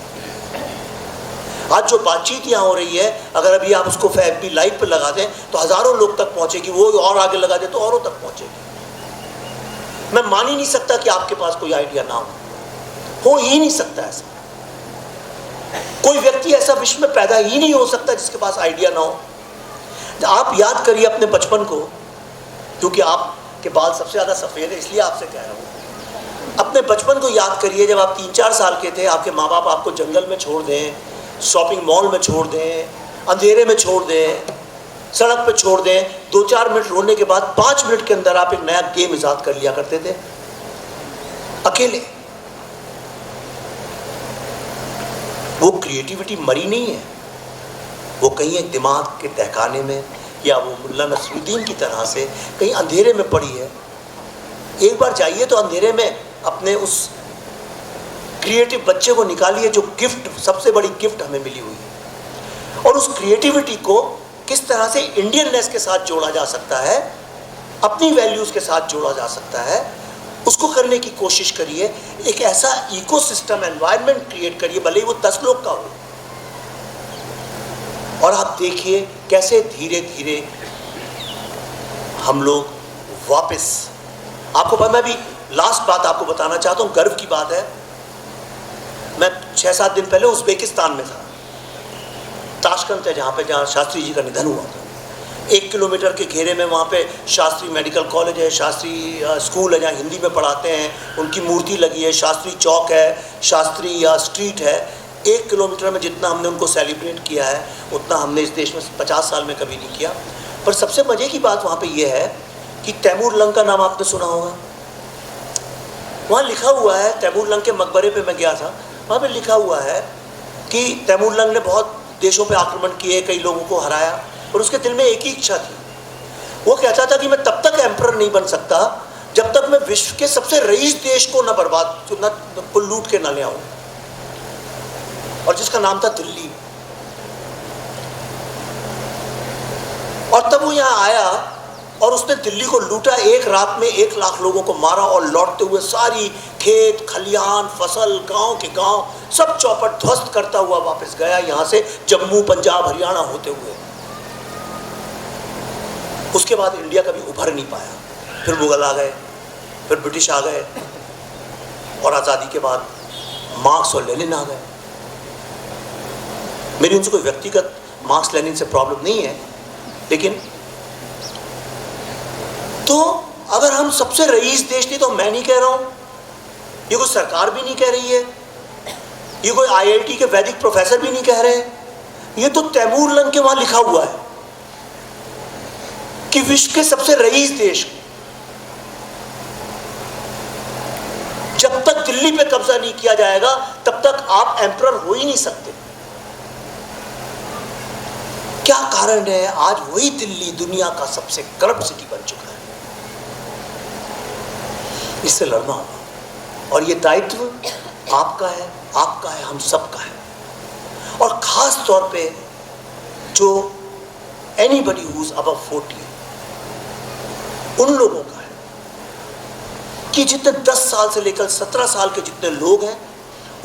आज जो बातचीत यहाँ हो रही है, अगर अभी आप उसको FB लाइव पर लगा दें तो हज़ारों लोग तक पहुँचेगी, वो और आगे लगा दे तो औरों तक पहुँचेगी। मैं मान ही नहीं सकता कि आपके पास कोई आइडिया ना हो ही नहीं सकता। ऐसा कोई व्यक्ति ऐसा विश्व में पैदा ही नहीं हो सकता जिसके पास आइडिया ना हो। आप याद करिए अपने बचपन को, क्योंकि आपके बाल सबसे ज़्यादा सफ़ेद है इसलिए आपसे कह रहा हूँ। अपने बचपन को याद करिए, जब आप 3-4 साल के थे, आपके माँ बाप आपको जंगल में छोड़ दें, शॉपिंग मॉल में छोड़ दें, अंधेरे में छोड़ दें, सड़क पे छोड़ दें। 2-4 मिनट रोने के बाद 5 मिनट के अंदर आप एक नया गेम ईजाद कर लिया करते थे अकेले। वो क्रिएटिविटी मरी नहीं है, वो कहीं एक दिमाग के तहखाने में, या वो मुल्ला नसरुद्दीन की तरह से कहीं अंधेरे में पड़ी है। एक बार जाइए तो अंधेरे में अपने उस क्रिएटिव बच्चे को निकालिए, जो गिफ्ट, सबसे बड़ी गिफ्ट हमें मिली हुई है। और उस क्रिएटिविटी को किस तरह से इंडियननेस के साथ जोड़ा जा सकता है, अपनी वैल्यूज़ के साथ जोड़ा जा सकता है, उसको करने की कोशिश करिए। एक ऐसा इकोसिस्टम, एनवायरनमेंट क्रिएट करिए, भले ही वो 10 लोग का हो, और आप देखिए कैसे धीरे धीरे हम लोग वापस, आपको पता, मैं भी लास्ट बात आपको बताना चाहता हूँ, गर्व की बात है। मैं 6-7 दिन पहले उज़्बेकिस्तान में था, ताशकंद है जहाँ शास्त्री जी का निधन हुआ था। 1 किलोमीटर के घेरे में वहाँ पे शास्त्री मेडिकल कॉलेज है, शास्त्री स्कूल है जहाँ हिंदी में पढ़ाते हैं, उनकी मूर्ति लगी है, शास्त्री चौक है, शास्त्री स्ट्रीट है। 1 किलोमीटर में जितना हमने उनको सेलिब्रेट किया है उतना हमने इस देश में 50 साल में कभी नहीं किया। पर सबसे मज़े की बात वहाँ पे ये है कि तैमूर लंग का नाम आपने सुना होगा। वहाँ लिखा हुआ है, तैमूर लंग के मकबरे पे मैं गया था, वहाँ पे लिखा हुआ है कि तैमूर लंग ने बहुत देशों पे आक्रमण किए, कई लोगों को हराया, और उसके दिल में एक ही इच्छा थी, वो कहता था कि मैं तब तक एम्परर नहीं बन सकता जब तक मैं विश्व के सबसे रईस देश को न बर्बाद को लूट के न ले आऊं, और जिसका नाम था दिल्ली। और तब वो यहां आया और उसने दिल्ली को लूटा, एक रात में 1 लाख लोगों को मारा, और लौटते हुए सारी खेत खलियान फसल गांव के गांव सब चौपट ध्वस्त करता हुआ वापस गया, यहां से जम्मू पंजाब हरियाणा होते हुए। उसके बाद इंडिया कभी उभर नहीं पाया। फिर मुगल आ गए, फिर ब्रिटिश आ गए, और आज़ादी के बाद मार्क्स और लेनिन आ गए। मेरी उनसे कोई व्यक्तिगत मार्क्स लेनिन से प्रॉब्लम नहीं है, लेकिन तो अगर हम सबसे रईस देश थे, तो मैं नहीं कह रहा हूं, ये कोई सरकार भी नहीं कह रही है, ये कोई IIT के वैदिक प्रोफेसर भी नहीं कह रहे, ये तो तैमूर लंग के वहां लिखा हुआ है कि विश्व के सबसे रईस देश। जब तक दिल्ली पे कब्जा नहीं किया जाएगा तब तक आप एम्परर हो ही नहीं सकते। क्या कारण है? आज वही दिल्ली दुनिया का सबसे करप्ट सिटी बन चुका है। इससे लड़ना होगा, और ये दायित्व आपका है, हम सबका है, और खास तौर पे जो एनीबडी हु इज अबव 40 उन लोगों का है कि जितने 10 साल से लेकर 17 साल के जितने लोग हैं,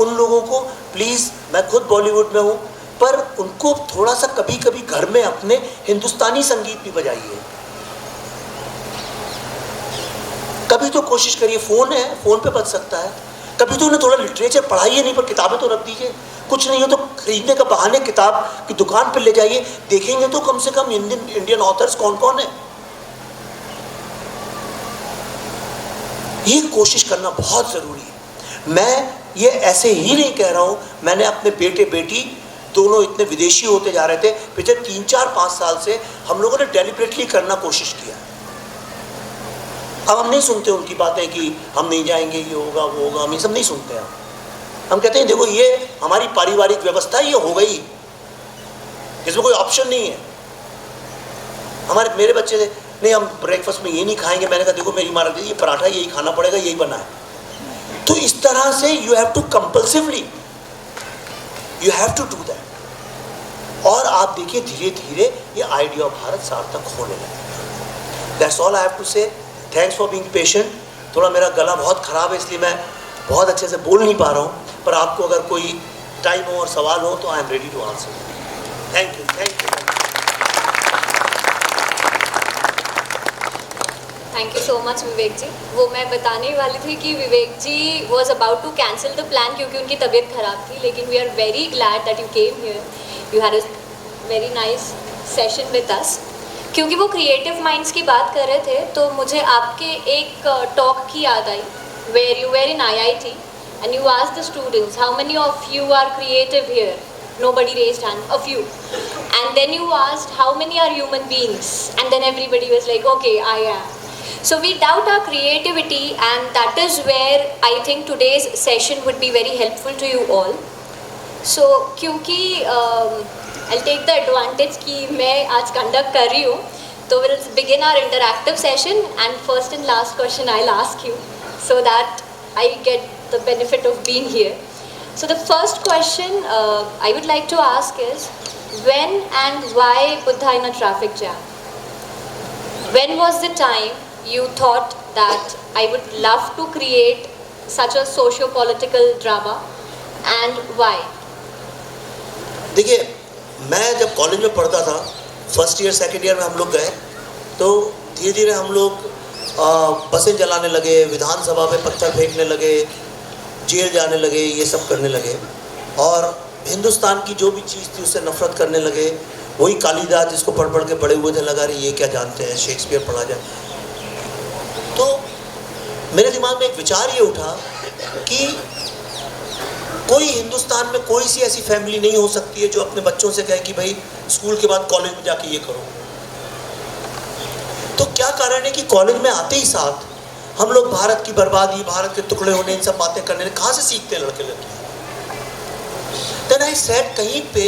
उन लोगों को प्लीज, मैं खुद बॉलीवुड में हूं, पर उनको थोड़ा सा कभी कभी घर में अपने हिंदुस्तानी संगीत भी बजाइए। कभी तो कोशिश करिए, फोन है, फोन पे बज सकता है, कभी तो उन्हें थोड़ा लिटरेचर पढ़ाइए, नहीं पर किताबें तो रख दीजिए। कुछ नहीं हो तो खरीदने का बहाने किताब की दुकान पे ले जाइए, देखेंगे तो कम से कम इंडियन ऑथर्स कौन कौन है। ये कोशिश करना बहुत जरूरी है। मैं ये ऐसे ही नहीं कह रहा हूं, मैंने अपने बेटे बेटी दोनों इतने विदेशी होते जा रहे थे, पिछले 3-4-5 साल से हम लोगों ने डेलिबरेटली करना कोशिश किया। अब हम नहीं सुनते उनकी बातें कि हम नहीं जाएंगे, ये होगा वो होगा, हम ये सब नहीं सुनते हैं। हम कहते हैं देखो ये हमारी पारिवारिक व्यवस्था, ये हो गई, इसमें कोई ऑप्शन नहीं है। मेरे बच्चे नहीं, हम ब्रेकफास्ट में ये नहीं खाएंगे, मैंने कहा देखो मेरी माँ रख दी, ये पराठा यही खाना पड़ेगा, यही बना है। तो इस तरह से you have to compulsively, you have to do that. और आप देखिए धीरे धीरे ये आइडिया ऑफ भारत सार्थक होने लगे। That's all I have to say. Thanks for being patient. थोड़ा मेरा गला बहुत ख़राब है, इसलिए मैं बहुत अच्छे से बोल नहीं पा रहा हूँ, पर आपको अगर कोई टाइम हो और सवाल हो तो I am ready to answer. Thank you, thank you. Thank you so much Vivek ji. वो मैं बताने वाली थी कि Vivek ji was about to cancel the plan क्योंकि उनकी तबीयत खराब थी, लेकिन we are very glad that you came here, you had a very nice session with us. क्योंकि वो क्रिएटिव माइंड्स की बात कर रहे थे, तो मुझे आपके एक टॉक की याद आई, where you were in IIT and you asked the students how many of you are creative here, nobody raised hand, a few, and then you asked how many are human beings, and then everybody was like okay, I am. So we doubt our creativity, and that is where I think today's session would be very helpful to you all. So क्योंकि I'll take the advantage कि मैं आज conduct कर रही हूँ, तो we'll begin our interactive session, and first and last question I'll ask you so that I get the benefit of being here. So the first question I would like to ask is, when and why Buddha in a traffic jam? When was the time you thought that I would love to create such a socio-political drama, and why? देखिए, मैं जब college में पढ़ता था, first year second year में हम लोग गए, तो धीरे धीरे हम लोग बसें जलाने लगे, विधानसभा पे पत्थर फेंकने लगे, जेल जाने लगे, ये सब करने लगे, और हिंदुस्तान की जो भी चीज़ थी उससे नफरत करने लगे। वही कालिदास जिसको पढ़ पढ़ के बड़े हुए थे, लगा रहे ये क्या जानते हैं, शेक्सपियर पढ़ा जाए। तो मेरे दिमाग में एक विचार ये उठा कि कोई हिंदुस्तान में कोई सी ऐसी फैमिली नहीं हो सकती है जो अपने बच्चों से कहे कि भाई स्कूल के बाद कॉलेज में जाके ये करो। तो क्या कारण है कि कॉलेज में आते ही साथ हम लोग भारत की बर्बादी, भारत के टुकड़े होने, इन सब बातें करने कहाँ से सीखते हैं लड़के लड़कियां? देन आई सेड, कहीं पे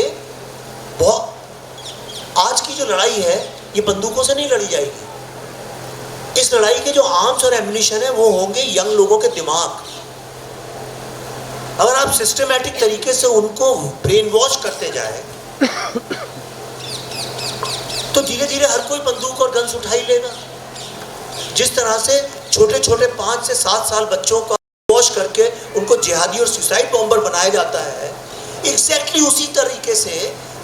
आज की जो लड़ाई है ये बंदूकों से नहीं लड़ी जाएगी, इस लड़ाई के जो आर्म्स और एम्युनिशन है वो होंगे यंग लोगों के दिमाग। अगर आप सिस्टमैटिक तरीके से उनको ब्रेन वॉश करते जाए तो धीरे धीरे हर कोई बंदूक और गन्स उठा ही लेगा। जिस तरह से छोटे छोटे 5 से 7 साल बच्चों को वॉश करके उनको जिहादी और सुसाइड बॉम्बर बनाया जाता है, एग्जैक्टली उसी तरीके से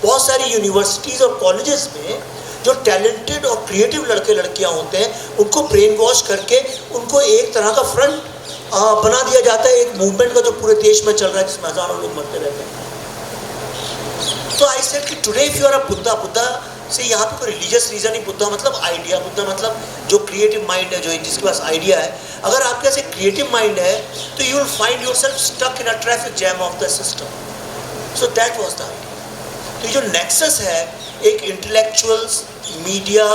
बहुत सारी यूनिवर्सिटीज और कॉलेजेस में जो टैलेंटेड और क्रिएटिव लड़के लड़कियां होते हैं उनको ब्रेन वॉश करके उनको एक तरह का फ्रंट बना दिया जाता है, एक मूवमेंट का जो पूरे देश में चल रहा है जिसमें हजारों लोग मरते रहते हैं। तो आई सेड कि today if you are a Buddha, Buddha से यहाँ पे कोई रिलीजियस रीजन नहीं, बुद्धा मतलब आइडिया, बुद्धा मतलब जो क्रिएटिव माइंड है, जो जिसके पास आइडिया है। अगर आपके पास एक क्रिएटिव माइंड है तो you will find yourself stuck in a traffic jam of the system. So that was the idea. तो ये जो नेक्सस है एक इंटेलेक्चुअल्स, मीडिया,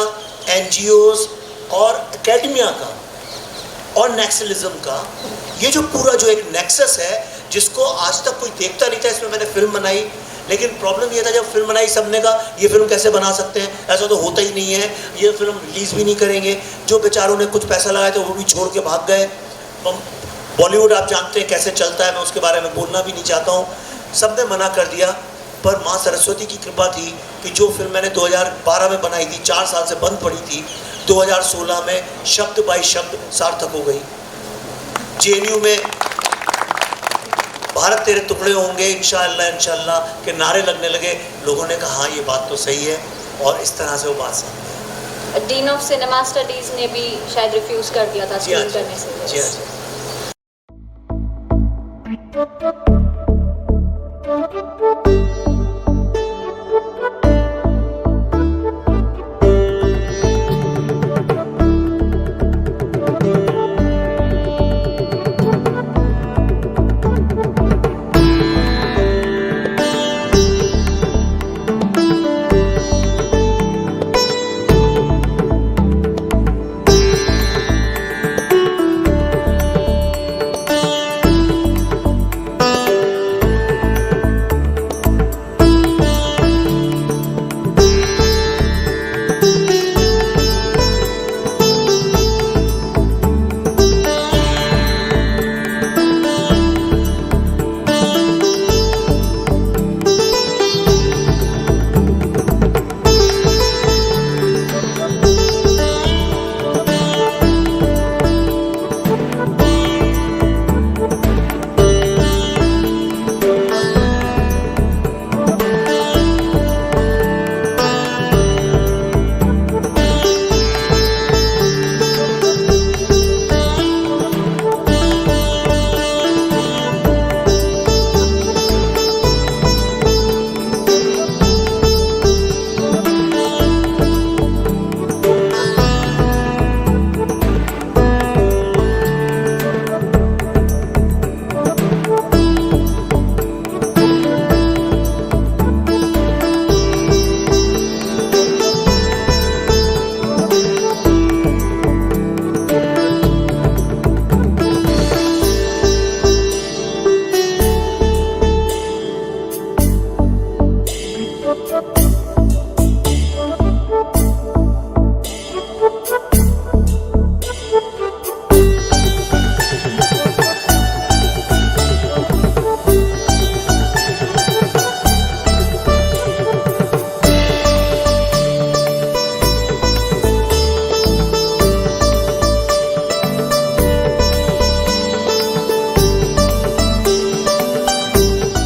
एनजीओज और एकेडमिया का और नेक्सलिज्म का, ये जो पूरा जो एक नेक्सस है जिसको आज तक कोई देखता नहीं था। इसमें मैंने फिल्म बनाई, लेकिन प्रॉब्लम ये था जब फिल्म बनाई सबने कहा ये फिल्म कैसे बना सकते हैं, ऐसा तो होता ही नहीं है, ये फिल्म रिलीज़ भी नहीं करेंगे। जो बेचारों ने कुछ पैसा लगाया था वो भी छोड़ के भाग गए। बॉलीवुड आप जानते हैं कैसे चलता है, मैं उसके बारे में बोलना भी नहीं चाहता हूँ। सबने मना कर दिया, पर माँ सरस्वती की कृपा थी कि जो फिल्म मैंने 2012 में बनाई थी, 4 साल से बंद पड़ी थी, 2016 में शब्द बाई शब्द सार्थक हो गई। जेएनयू में भारत तेरे टुकड़े होंगे इंशाअल्लाह इंशाअल्लाह के नारे लगने लगे। लोगों ने कहा हाँ ये बात तो सही है, और इस तरह से वो बात सामने आई। डीन ऑफ सिनेमा स्टडीज ने भी शायद रिफ्यूज कर दिया था स्क्रीन करने से। जी हाँ।